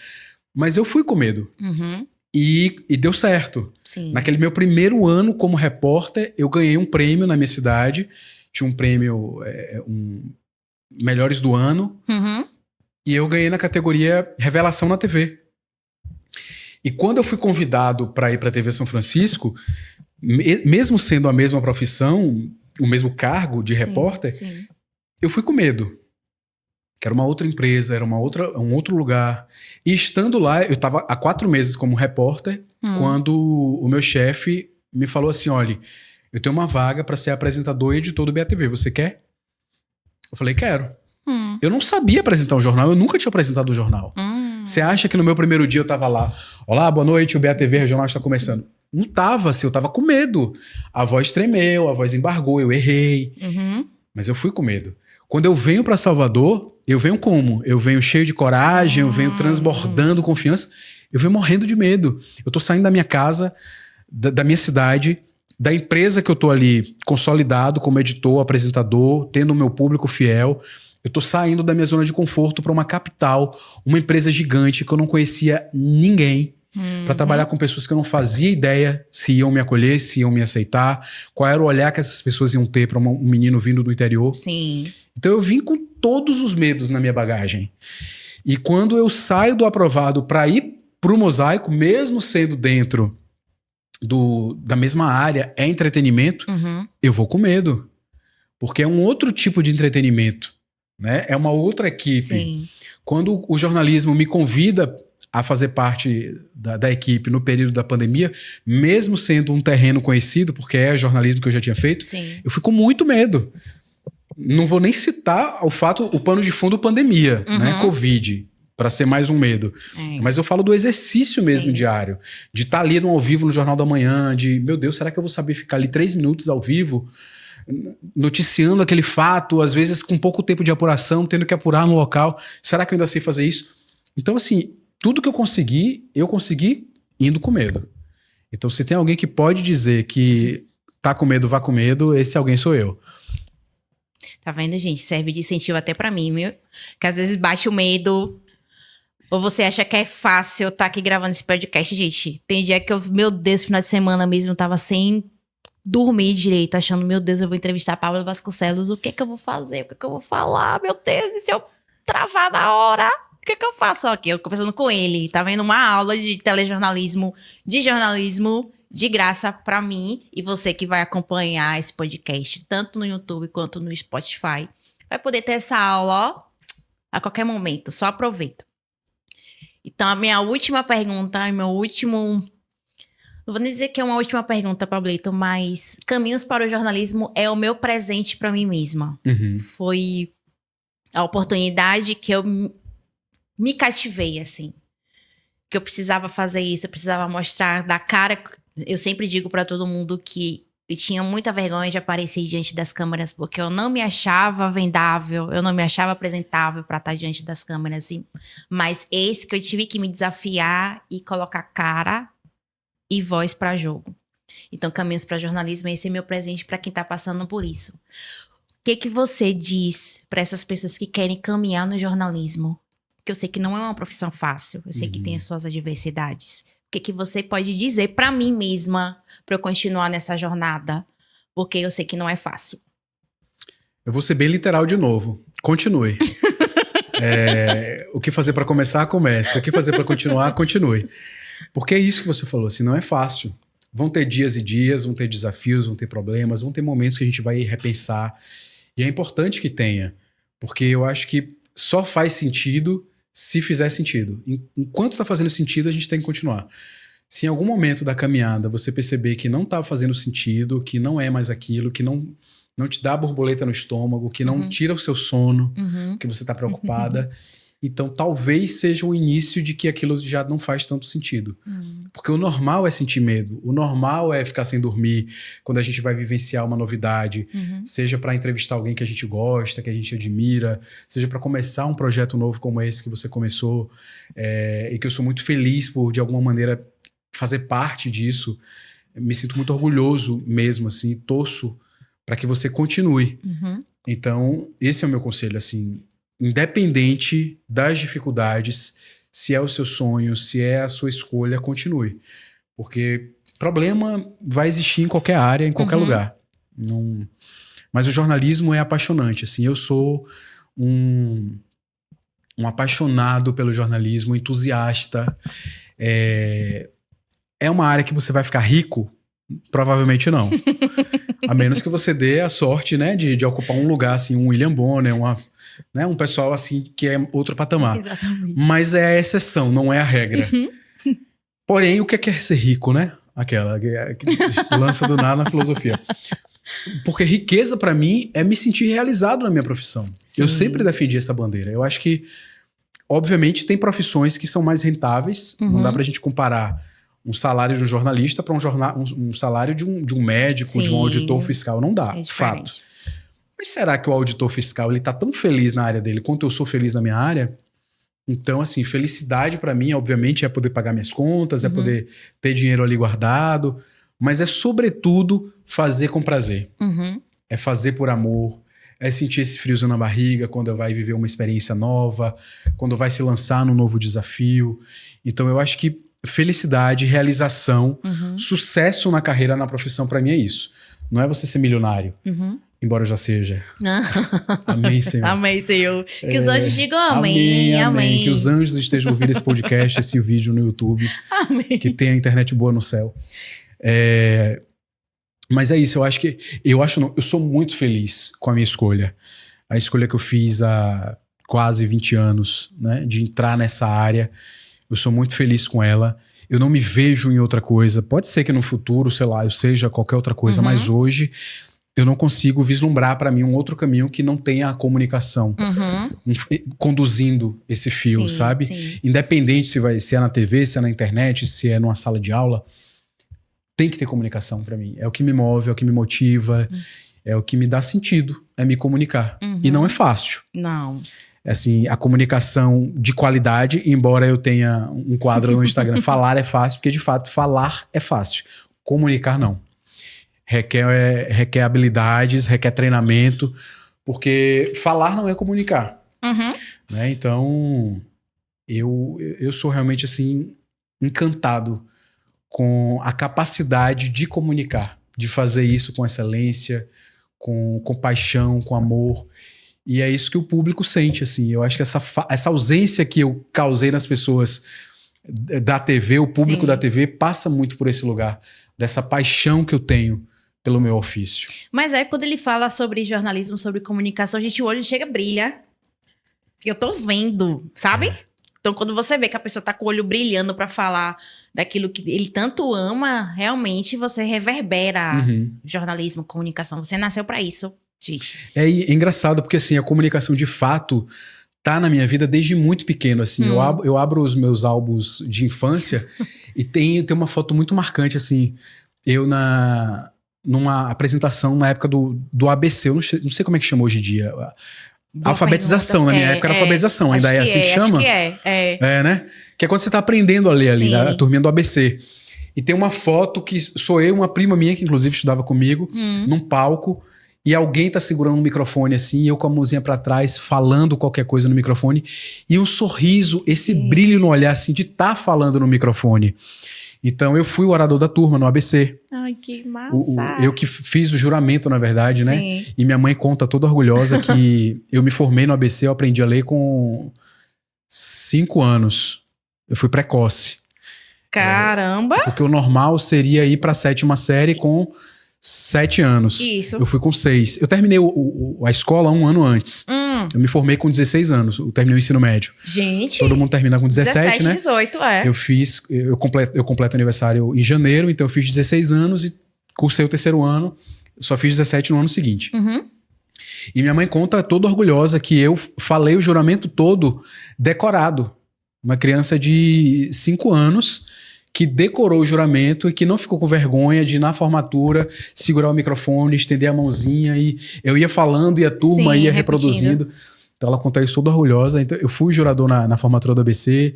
Mas eu fui com medo. E deu certo. Sim. Naquele meu primeiro ano como repórter, eu ganhei um prêmio na minha cidade. Tinha um prêmio Melhores do Ano. E eu ganhei na categoria Revelação na TV. E quando eu fui convidado para ir para a TV São Francisco, mesmo sendo a mesma profissão, o mesmo cargo de repórter, eu fui com medo. Que era uma outra empresa, era um outro lugar. E estando lá, eu estava há 4 meses como repórter, quando o meu chefe me falou assim, olha... Eu tenho uma vaga para ser apresentador e editor do BATV. Você quer? Eu falei, quero. Eu não sabia apresentar um jornal. Eu nunca tinha apresentado um jornal. Você acha que no meu primeiro dia eu tava lá? Olá, boa noite, o BATV Regional está começando. Não tava, assim, eu tava com medo. A voz tremeu, a voz embargou, eu errei. Mas eu fui com medo. Quando eu venho para Salvador, eu venho como? Eu venho cheio de coragem, eu venho transbordando confiança. Eu venho morrendo de medo. Eu tô saindo da minha casa, da minha cidade... Da empresa que eu tô ali consolidado como editor, apresentador, tendo o meu público fiel. Eu tô saindo da minha zona de conforto para uma capital, uma empresa gigante que eu não conhecia ninguém, para trabalhar com pessoas que eu não fazia ideia se iam me acolher, se iam me aceitar, qual era o olhar que essas pessoas iam ter para um menino vindo do interior. Sim. Então eu vim com todos os medos na minha bagagem. E quando eu saio do aprovado para ir pro Mosaico, mesmo sendo dentro da mesma área, é entretenimento, eu vou com medo. Porque é um outro tipo de entretenimento, né? É uma outra equipe. Sim. Quando o jornalismo me convida a fazer parte da equipe no período da pandemia, mesmo sendo um terreno conhecido, porque é jornalismo que eu já tinha feito, eu fico com muito medo. Não vou nem citar o pano de fundo pandemia, né? Covid. Para ser mais um medo. Mas eu falo do exercício mesmo diário. De estar ali no ao vivo no Jornal da Manhã, de, meu Deus, será que eu vou saber ficar ali 3 minutos ao vivo, noticiando aquele fato, às vezes com pouco tempo de apuração, tendo que apurar no local. Será que eu ainda sei fazer isso? Então, assim, tudo que eu consegui indo com medo. Então, se tem alguém que pode dizer que tá com medo, vá com medo, esse alguém sou eu. Tá vendo, gente? Serve de incentivo até pra mim, viu? Que às vezes bate o medo... Ou você acha que é fácil estar aqui gravando esse podcast, gente? Tem dia que meu Deus, final de semana mesmo, eu tava sem dormir direito, achando, meu Deus, eu vou entrevistar a Paula Vasconcelos, o que que eu vou fazer? O que que eu vou falar? Meu Deus, e se eu travar na hora? O que que eu faço? Aqui, eu conversando com ele, tá vendo? Uma aula de telejornalismo, de jornalismo, de graça pra mim e você que vai acompanhar esse podcast, tanto no YouTube quanto no Spotify. Vai poder ter essa aula, ó, a qualquer momento, só aproveita. Então, a minha última pergunta, meu último... Não vou nem dizer que é uma última pergunta, Pablito, mas Caminhos para o Jornalismo é o meu presente para mim mesma. Foi a oportunidade que eu me cativei, assim. Que eu precisava fazer isso, eu precisava mostrar da cara... Eu sempre digo para todo mundo que eu tinha muita vergonha de aparecer diante das câmeras, porque eu não me achava vendável, eu não me achava apresentável para estar diante das câmeras. Assim. Mas esse que eu tive que me desafiar e colocar cara e voz para jogo. Então, Caminhos para Jornalismo, esse é meu presente para quem está passando por isso. O que você diz para essas pessoas que querem caminhar no jornalismo? Que eu sei que não é uma profissão fácil, eu sei que tem as suas adversidades. O que você pode dizer para mim mesma para eu continuar nessa jornada? Porque eu sei que não é fácil. Eu vou ser bem literal de novo. Continue. O que fazer para começar, comece. O que fazer para continuar, continue. Porque é isso que você falou, assim, não é fácil. Vão ter dias e dias, vão ter desafios, vão ter problemas, vão ter momentos que a gente vai repensar. E é importante que tenha. Porque eu acho que só faz sentido se fizer sentido. Enquanto tá fazendo sentido, a gente tem que continuar. Se em algum momento da caminhada você perceber que não tá fazendo sentido, que não é mais aquilo, que não te dá borboleta no estômago, que não tira o seu sono, que você tá preocupada, então talvez seja um início de que aquilo já não faz tanto sentido. Porque o normal é sentir medo, o normal é ficar sem dormir quando a gente vai vivenciar uma novidade, seja para entrevistar alguém que a gente gosta, que a gente admira, seja para começar um projeto novo como esse que você começou, e que eu sou muito feliz por, de alguma maneira, fazer parte disso. Me sinto muito orgulhoso mesmo, assim, torço para que você continue. Então, esse é o meu conselho, assim, independente das dificuldades, se é o seu sonho, se é a sua escolha, continue. Porque problema vai existir em qualquer área, em qualquer lugar. Não... Mas o jornalismo é apaixonante, assim, eu sou um apaixonado pelo jornalismo, entusiasta. É uma área que você vai ficar rico? Provavelmente não. A menos que você dê a sorte, né, de ocupar um lugar, assim, um William Bonner, um pessoal, assim, que é outro patamar. Exatamente. Mas é a exceção, não é a regra. Porém, o que é ser rico, né? Aquela que lança do nada na filosofia. Porque riqueza, pra mim, é me sentir realizado na minha profissão. Sim. Eu sempre defendi essa bandeira. Eu acho que, obviamente, tem profissões que são mais rentáveis. Não dá pra gente comparar um salário de um jornalista para um salário de um médico, de um auditor fiscal. Não dá, fato. Mas será que o auditor fiscal ele tá tão feliz na área dele quanto eu sou feliz na minha área? Então, assim, felicidade para mim, obviamente, é poder pagar minhas contas, é poder ter dinheiro ali guardado, mas é, sobretudo, fazer com prazer. É fazer por amor, é sentir esse friozinho na barriga quando vai viver uma experiência nova, quando vai se lançar num novo desafio. Então, eu acho que felicidade, realização, sucesso na carreira, na profissão, pra mim é isso. Não é você ser milionário, embora eu já seja. Amém, Senhor. Amém, Senhor. Que os anjos digam amém, amém. Que os anjos estejam ouvindo esse podcast, esse vídeo no YouTube. Amém. Que tenha internet boa no céu. Mas é isso, eu sou muito feliz com a minha escolha. A escolha que eu fiz há quase 20 anos, né, de entrar nessa área. Eu sou muito feliz com ela. Eu não me vejo em outra coisa. Pode ser que no futuro, sei lá, eu seja qualquer outra coisa, mas hoje eu não consigo vislumbrar para mim um outro caminho que não tenha a comunicação conduzindo esse fio, sabe? Sim. Independente se é na TV, se é na internet, se é numa sala de aula, tem que ter comunicação para mim. É o que me move, é o que me motiva, é o que me dá sentido, é me comunicar. E não é fácil. Não. Assim, a comunicação de qualidade, embora eu tenha um quadro no Instagram, falar é fácil, porque de fato falar é fácil. Comunicar não. Requer habilidades, requer treinamento, porque falar não é comunicar. Né? Então, eu sou realmente assim encantado com a capacidade de comunicar, de fazer isso com excelência, com paixão, com amor. E é isso que o público sente, assim. Eu acho que essa ausência que eu causei nas pessoas da TV, o público da TV, passa muito por esse lugar, dessa paixão que eu tenho pelo meu ofício. Mas quando ele fala sobre jornalismo, sobre comunicação, gente, o olho chega a brilhar. Eu tô vendo, sabe? Então, quando você vê que a pessoa tá com o olho brilhando pra falar daquilo que ele tanto ama, realmente você reverbera jornalismo, comunicação. Você nasceu pra isso. É engraçado porque assim, a comunicação de fato tá na minha vida desde muito pequeno, assim. Eu abro os meus álbuns de infância e tem uma foto muito marcante, assim, eu numa apresentação na época do ABC, eu não sei como é que chama hoje em dia, alfabetização, na minha época era alfabetização, ainda é assim que chama? Acho que é, né? Que é quando você tá aprendendo a ler ali, a turminha do ABC. E tem uma foto que sou eu, uma prima minha que inclusive estudava comigo, num palco, e alguém tá segurando um microfone assim, e eu com a mãozinha pra trás, falando qualquer coisa no microfone, e um sorriso, esse brilho no olhar, assim, de tá falando no microfone. Então, eu fui o orador da turma no ABC. Ai, que massa! Eu que fiz o juramento, na verdade, né? E minha mãe conta toda orgulhosa que eu me formei no ABC, eu aprendi a ler com 5 anos. Eu fui precoce. Caramba! Porque o normal seria ir pra 7ª série com 7 anos. Isso. Eu fui com 6. Eu terminei a escola 1 ano antes. Eu me formei com 16 anos, eu terminei o ensino médio. Gente. Todo mundo termina com 17, né? 18, Eu completo aniversário em janeiro, então eu fiz 16 anos e cursei o terceiro ano. Eu só fiz 17 no ano seguinte. E minha mãe conta toda orgulhosa que eu falei o juramento todo decorado. Uma criança de 5 anos que decorou o juramento e que não ficou com vergonha de, na formatura, segurar o microfone, estender a mãozinha e eu ia falando e a turma ia reproduzindo. Então ela conta isso toda orgulhosa. Então, eu fui jurador na formatura do ABC,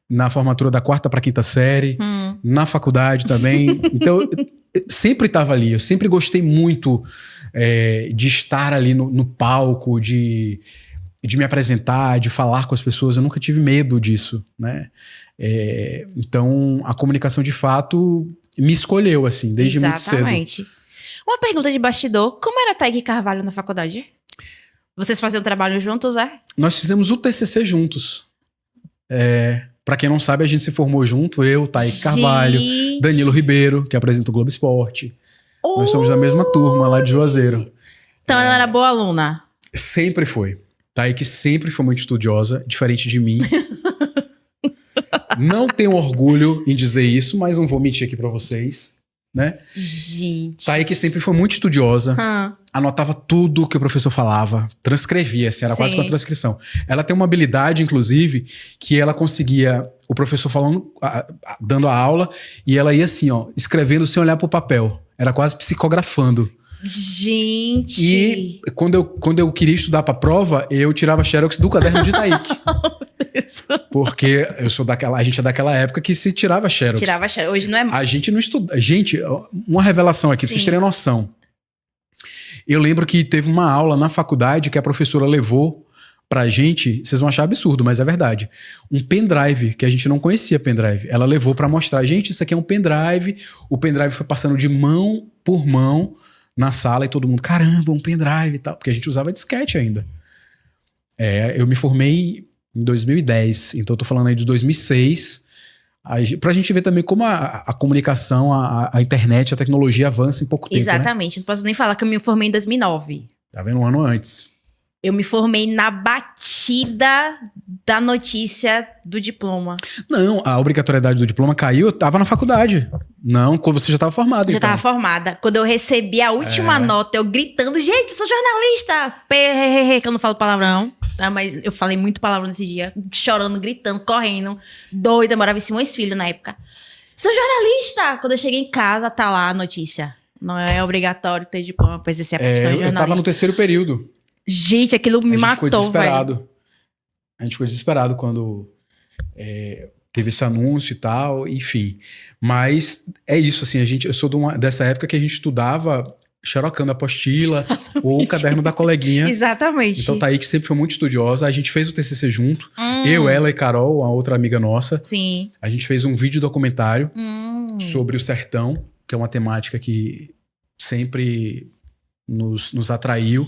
na formatura da 4ª para 5ª série, na faculdade também. Então, eu sempre estava ali. Eu sempre gostei muito de estar ali no palco, de me apresentar, de falar com as pessoas. Eu nunca tive medo disso, né? Então, a comunicação, de fato, me escolheu, assim, desde muito cedo. Exatamente. Uma pergunta de bastidor. Como era Thaíque Carvalho na faculdade? Vocês faziam trabalho juntos, Nós fizemos o TCC juntos. Pra quem não sabe, a gente se formou junto. Eu, Thaíque Carvalho, Danilo Ribeiro, que apresenta o Globo Esporte. Nós somos da mesma turma lá de Juazeiro. Então ela era boa aluna? Sempre foi. Thaíque sempre foi muito estudiosa, diferente de mim. Não tenho orgulho em dizer isso, mas não vou mentir aqui pra vocês, né? Gente. Thaíque sempre foi muito estudiosa, anotava tudo que o professor falava, transcrevia, assim, era quase uma transcrição. Ela tem uma habilidade, inclusive, que ela conseguia, o professor falando, dando a aula, e ela ia assim, ó, escrevendo sem olhar pro papel. Era quase psicografando. Gente! E quando eu queria estudar pra prova, eu tirava xerox do caderno de Thaíque. Porque a gente é daquela época que se tirava xerox. Tirava xerox. Hoje não é mais. A gente não estuda. Gente, uma revelação aqui, pra vocês terem noção. Eu lembro que teve uma aula na faculdade que a professora levou pra gente, vocês vão achar absurdo, mas é verdade. Um pendrive, que a gente não conhecia pendrive. Ela levou pra mostrar, gente, isso aqui é um pendrive. O pendrive foi passando de mão por mão na sala e todo mundo, caramba, um pendrive e tal. Porque a gente usava disquete ainda. Eu me formei em 2010, então eu tô falando aí de 2006. Pra gente ver também como a comunicação, a internet, a tecnologia avança em pouco tempo. Exatamente. Né? Não posso nem falar que eu me formei em 2009. Tá vendo? Um ano antes. Eu me formei na batida da notícia do diploma. Não, a obrigatoriedade do diploma caiu, eu tava na faculdade. Não, quando você já tava formada. Já tava formada. Quando eu recebi a última nota, eu gritando, gente, sou jornalista! Que eu não falo palavrão. Tá? Mas eu falei muito palavrão nesse dia. Chorando, gritando, correndo. Doida, morava em Simões Filho na época. Sou jornalista! Quando eu cheguei em casa, tá lá a notícia. Não é obrigatório ter diploma pra exercer a profissão de jornalista. Eu tava no terceiro período. Gente, aquilo me matou, ficou desesperado. velho. A gente ficou desesperado quando teve esse anúncio e tal, enfim. Mas é isso, assim, eu sou dessa época que a gente estudava xerocando a apostila ou o caderno da coleguinha. Exatamente. Então Thaíque sempre foi muito estudiosa. A gente fez o TCC junto. Eu, ela e Carol, a outra amiga nossa. Sim. A gente fez um vídeo documentário sobre o sertão, que é uma temática que sempre nos atraiu.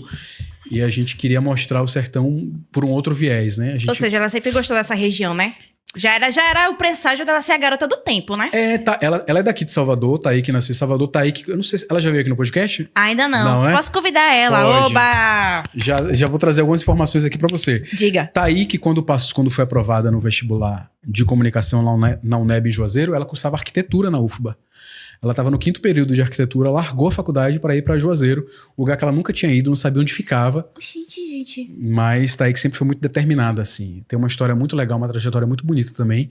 E a gente queria mostrar o sertão por um outro viés, né? Ou seja, ela sempre gostou dessa região, né? Já era o presságio dela ser a garota do tempo, né? Ela é daqui de Salvador, Thaíque nasceu em Salvador. Thaíque, eu não sei se ela já veio aqui no podcast? Ainda não. Não, né? Posso convidar ela? Pode. Oba! Já vou trazer algumas informações aqui pra você. Diga. Thaíque, quando foi aprovada no vestibular de comunicação lá na UNEB em Juazeiro, ela cursava arquitetura na UFBA. Ela estava no 5º período de arquitetura, largou a faculdade para ir para Juazeiro, lugar que ela nunca tinha ido, não sabia onde ficava. Gente. Mas Thaíque sempre foi muito determinada, assim. Tem uma história muito legal, uma trajetória muito bonita também.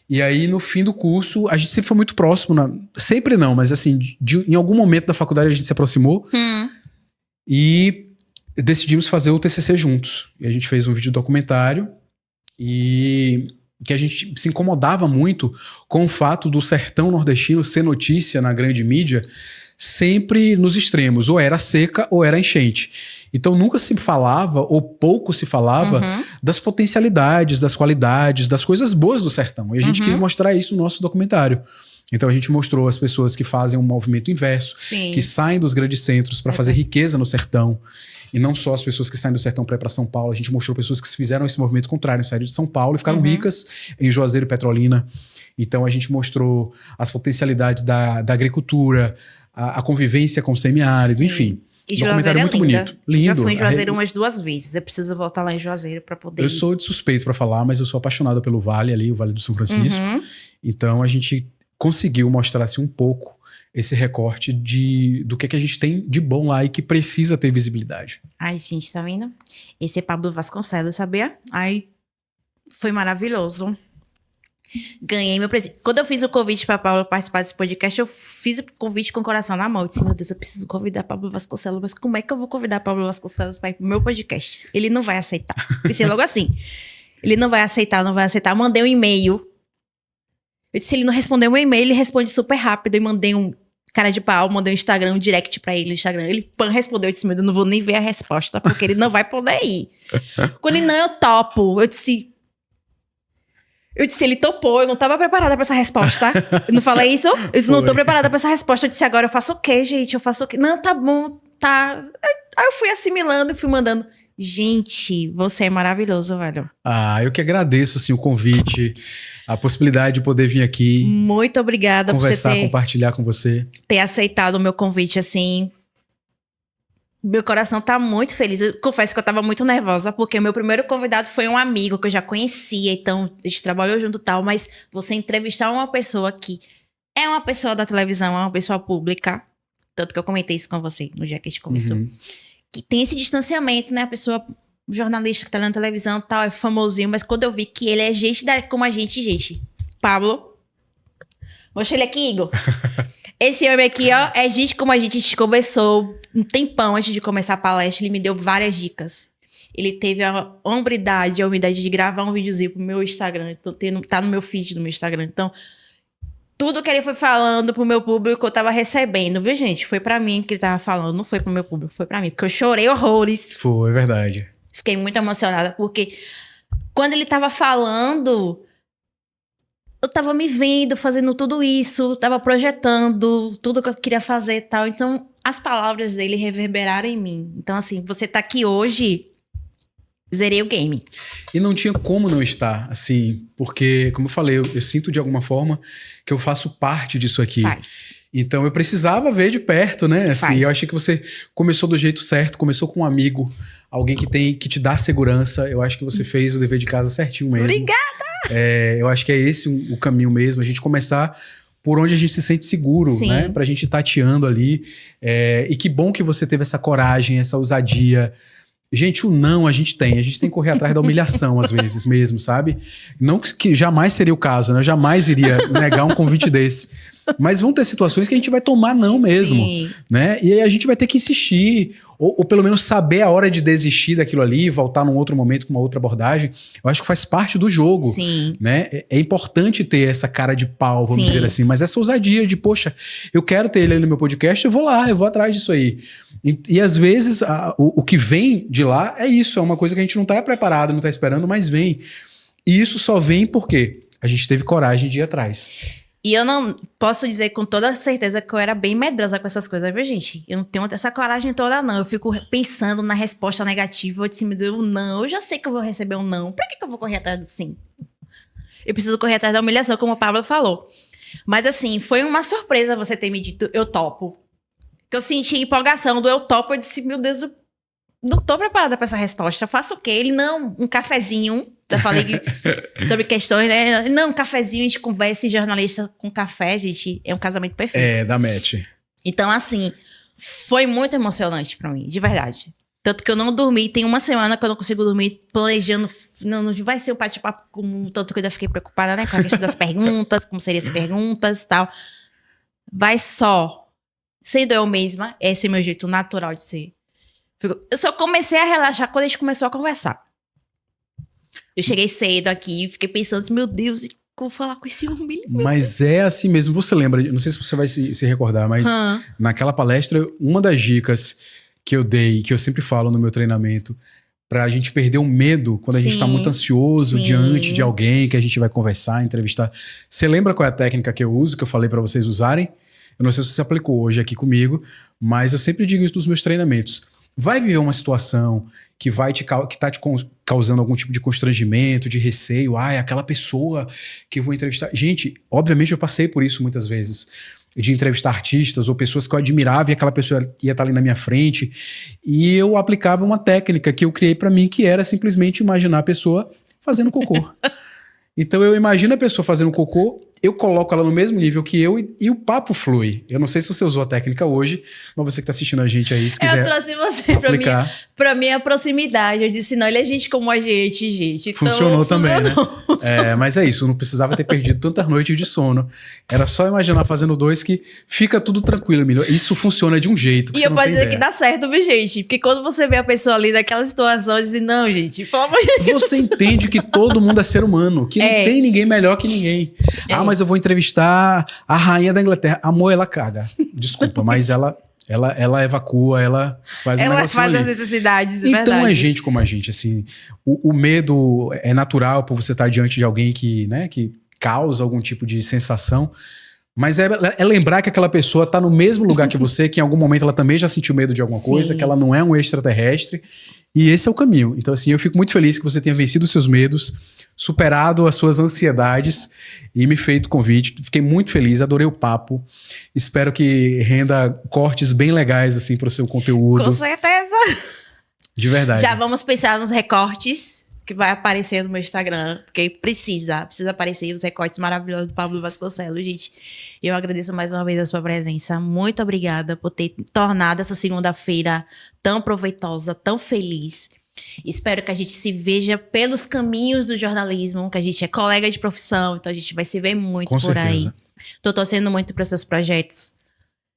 E aí, no fim do curso, a gente sempre foi muito próximo. Sempre não, mas assim, em algum momento da faculdade a gente se aproximou. E decidimos fazer o TCC juntos. E a gente fez um vídeo documentário e que a gente se incomodava muito com o fato do sertão nordestino ser notícia na grande mídia sempre nos extremos, ou era seca ou era enchente. Então nunca se falava, ou pouco se falava, das potencialidades, das qualidades, das coisas boas do sertão. E a gente quis mostrar isso no nosso documentário. Então a gente mostrou as pessoas que fazem um movimento inverso, que saem dos grandes centros para fazer riqueza no sertão. E não só as pessoas que saem do sertão para ir para São Paulo. A gente mostrou pessoas que fizeram esse movimento contrário, saíram de São Paulo e ficaram ricas em Juazeiro e Petrolina. Então a gente mostrou as potencialidades da agricultura, a convivência com o semiárido, enfim. E O documentário Juazeiro é é muito linda. bonito. Lindo. Já fui em Juazeiro umas 2 vezes. Eu preciso voltar lá em Juazeiro pra poder Eu ir. sou de suspeito pra falar, mas eu sou apaixonado pelo Vale ali, o Vale do São Francisco. Uhum. Então a gente conseguiu mostrar assim, um pouco esse recorte do que a gente tem de bom lá e que precisa ter visibilidade. Ai, gente, tá vendo? Esse é Pablo Vasconcelos, sabia? Ai, foi maravilhoso. Ganhei meu presente. Quando eu fiz o convite pra Pablo participar desse podcast, eu fiz o convite com o coração na mão. Eu disse, meu Deus, eu preciso convidar Pablo Vasconcelos. Mas como é que eu vou convidar Pablo Vasconcelos pra ir pro meu podcast? Ele não vai aceitar. Pensei logo assim. Ele não vai aceitar, não vai aceitar. Mandei um e-mail. Eu disse, ele não respondeu meu e-mail, ele responde super rápido. E mandei um cara de pau, mandei um Instagram, um direct pra ele no Instagram. Ele respondeu, eu disse, meu Deus, eu não vou nem ver a resposta, porque ele não vai poder ir. Quando ele, não, eu topo. Eu disse, ele topou, eu não tava preparada pra essa resposta. Eu não falei isso? Eu não tô preparada pra essa resposta. Eu disse, agora eu faço o quê, gente? Eu faço o quê? Não, tá bom, tá. Aí eu fui assimilando e fui mandando. Gente, você é maravilhoso, velho. Ah, eu que agradeço assim, o convite, a possibilidade de poder vir aqui, Muito obrigada conversar, por você compartilhar com você. ter aceitado o meu convite, assim. Meu coração tá muito feliz. Eu confesso que eu tava muito nervosa, porque o meu primeiro convidado foi um amigo que eu já conhecia, então a gente trabalhou junto e tal, mas você entrevistar uma pessoa que é uma pessoa da televisão, é uma pessoa pública, tanto que eu comentei isso com você no dia que a gente conversou, que tem esse distanciamento, né? A pessoa, o jornalista que tá na televisão e tal, é famosinho, mas quando eu vi que ele é gente como a gente. Pablo, mostra ele aqui, Igor. Esse homem aqui, ó, é gente como a gente conversou um tempão antes de começar a palestra. Ele me deu várias dicas. Ele teve a hombridade, a humildade de gravar um videozinho pro meu Instagram. Então, tá no meu feed do meu Instagram. Então, tudo que ele foi falando pro meu público, eu tava recebendo, viu, gente? Foi pra mim que ele tava falando, não foi pro meu público, foi pra mim. Porque eu chorei horrores. Foi, é verdade. Fiquei muito emocionada, porque quando ele tava falando, eu tava me vendo fazendo tudo isso, tava projetando tudo que eu queria fazer e tal. Então, as palavras dele reverberaram em mim. Então, assim, você tá aqui hoje, zerei o game. E não tinha como não estar, assim, porque, como eu falei, eu sinto de alguma forma que eu faço parte disso aqui. Faz. Então eu precisava ver de perto, né? Assim, eu achei que você começou do jeito certo, começou com um amigo, alguém que te dá segurança. Eu acho que você fez o dever de casa certinho mesmo. Obrigada! Eu acho que é esse o caminho mesmo, a gente começar por onde a gente se sente seguro, Sim. né? Pra gente ir tateando ali. E que bom que você teve essa coragem, essa ousadia. Gente, o não a gente tem que correr atrás da humilhação às vezes mesmo, sabe? Não que jamais seria o caso, né? Eu jamais iria negar um convite desse. Mas vão ter situações que a gente vai tomar não mesmo, Sim. né? E aí a gente vai ter que insistir, ou pelo menos saber a hora de desistir daquilo ali, voltar num outro momento com uma outra abordagem. Eu acho que faz parte do jogo, Sim. né? É importante ter essa cara de pau, vamos Sim. dizer assim, mas essa ousadia de, poxa, eu quero ter ele aí no meu podcast, eu vou lá, eu vou atrás disso aí. E às vezes o que vem de lá é isso, é uma coisa que a gente não tá preparado, não tá esperando, mas vem. E isso só vem porque a gente teve coragem de ir atrás. E eu não posso dizer com toda certeza que eu era bem medrosa com essas coisas, viu, gente? Eu não tenho essa coragem toda, não. Eu fico pensando na resposta negativa. Eu disse, me deu um não. Eu já sei que eu vou receber um não. Pra que eu vou correr atrás do sim? Eu preciso correr atrás da humilhação, como o Pablo falou. Mas, assim, foi uma surpresa você ter me dito, eu topo. Que eu senti empolgação do eu topo. Eu disse, meu Deus, eu não tô preparada pra essa resposta. Eu faço o quê? Ele, não, um cafezinho. Já falei sobre questões, né? Não, um cafezinho, a gente conversa, e jornalista com café, gente, é um casamento perfeito. Da match. Então, assim, foi muito emocionante pra mim, de verdade. Tanto que eu não dormi, tem uma semana que eu não consigo dormir planejando, não vai ser o bate-papo como tanto que eu já fiquei preocupada, né? Com a questão das perguntas, como seriam as perguntas e tal. Vai só, sendo eu mesma, esse é meu jeito natural de ser. Eu só comecei a relaxar quando a gente começou a conversar. Eu cheguei cedo aqui, fiquei pensando, meu Deus, eu vou falar com esse homem. Mas é assim mesmo, você lembra, não sei se você vai se recordar, mas naquela palestra, uma das dicas que eu dei, que eu sempre falo no meu treinamento, pra gente perder o medo quando a gente tá muito ansioso diante de alguém que a gente vai conversar, entrevistar. Você lembra qual é a técnica que eu uso, que eu falei pra vocês usarem? Eu não sei se você aplicou hoje aqui comigo, mas eu sempre digo isso nos meus treinamentos. Vai viver uma situação que tá te causando algum tipo de constrangimento, de receio. Aquela pessoa que eu vou entrevistar. Gente, obviamente eu passei por isso muitas vezes. de entrevistar artistas ou pessoas que eu admirava e aquela pessoa ia estar ali na minha frente. E eu aplicava uma técnica que eu criei para mim, que era simplesmente imaginar a pessoa fazendo cocô. Então eu imagino a pessoa fazendo cocô, eu coloco ela no mesmo nível que eu e o papo flui. Eu não sei se você usou a técnica hoje, mas você que tá assistindo a gente aí, se quiser Eu trouxe você aplicar. pra minha proximidade. Eu disse, não, ele é gente como a gente. Então, Funcionou também, né? Mas é isso, não precisava ter perdido tantas noites de sono. Era só imaginar fazendo 2 que fica tudo tranquilo, melhor. Isso funciona de um jeito que E você eu não posso tem dizer ideia. que dá certo, viu, gente? Porque quando você vê a pessoa ali naquela situação, diz, não, gente, pelo amor de Deus. Você entende que todo mundo é ser humano, que não tem ninguém melhor que ninguém. Ah, mas eu vou entrevistar a rainha da Inglaterra. Amor, ela caga. Desculpa, mas ela evacua, ela faz um Ela negocinho faz ali. as necessidades, Então verdade. é gente como a gente, assim. O medo é natural por você estar diante de alguém que, né, que causa algum tipo de sensação. Mas é lembrar que aquela pessoa está no mesmo lugar que você, que em algum momento ela também já sentiu medo de alguma coisa, que ela não é um extraterrestre. E esse é o caminho. Então, assim, eu fico muito feliz que você tenha vencido os seus medos, superado as suas ansiedades e me feito o convite. Fiquei muito feliz, adorei o papo. Espero que renda cortes bem legais, assim, para o seu conteúdo. Com certeza. De verdade. Já vamos pensar nos recortes que vai aparecer no meu Instagram, porque precisa aparecer os recortes maravilhosos do Pablo Vasconcelos, gente. Eu agradeço mais uma vez a sua presença. Muito obrigada por ter tornado essa segunda-feira tão proveitosa, tão feliz. Espero que a gente se veja pelos caminhos do jornalismo, que a gente é colega de profissão, então a gente vai se ver muito Com por certeza. aí. Tô torcendo muito para seus projetos.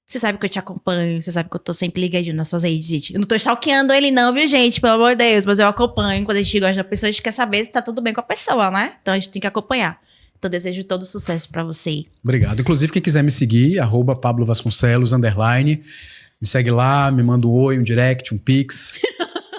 Você sabe que eu te acompanho, você sabe que eu tô sempre ligadinho nas suas redes, gente. Eu não tô stalkeando ele não, viu, gente? Pelo amor de Deus, mas eu acompanho. Quando a gente gosta da pessoa, a gente quer saber se tá tudo bem com a pessoa, né? Então a gente tem que acompanhar. Então desejo todo sucesso pra você. Obrigado. Inclusive, quem quiser me seguir, @Pablo Vasconcelos, _. Me segue lá, me manda um oi, um direct, um pix.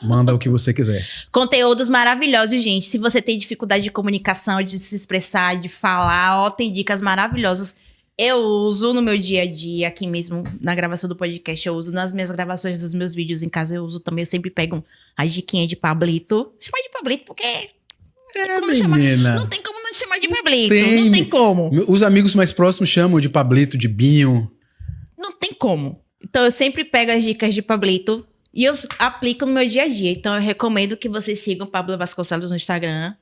Manda o que você quiser. Conteúdos maravilhosos, gente. Se você tem dificuldade de comunicação, de se expressar, de falar, ó, tem dicas maravilhosas. Eu uso no meu dia a dia, aqui mesmo na gravação do podcast, eu uso nas minhas gravações dos meus vídeos em casa, eu uso também, eu sempre pego as diquinhas de Pablito. Chama de Pablito porque... Menina. Não tem como não te chamar de Pablito, tem. não tem como. Os amigos mais próximos chamam de Pablito, de Binho. Não tem como. Então eu sempre pego as dicas de Pablito e eu aplico no meu dia a dia. Então eu recomendo que vocês sigam o Pablo Vasconcelos no Instagram,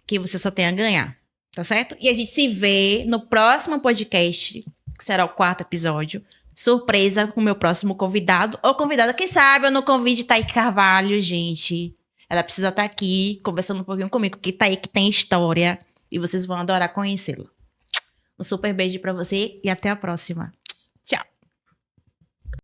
que você só tem a ganhar. Tá certo? E a gente se vê no próximo podcast, que será o 4º episódio. Surpresa com o meu próximo convidado. Ou convidada, quem sabe eu não convide Thaíque Carvalho, gente. Ela precisa estar aqui conversando um pouquinho comigo, porque Thaíque tem história e vocês vão adorar conhecê-la. Um super beijo pra você e até a próxima.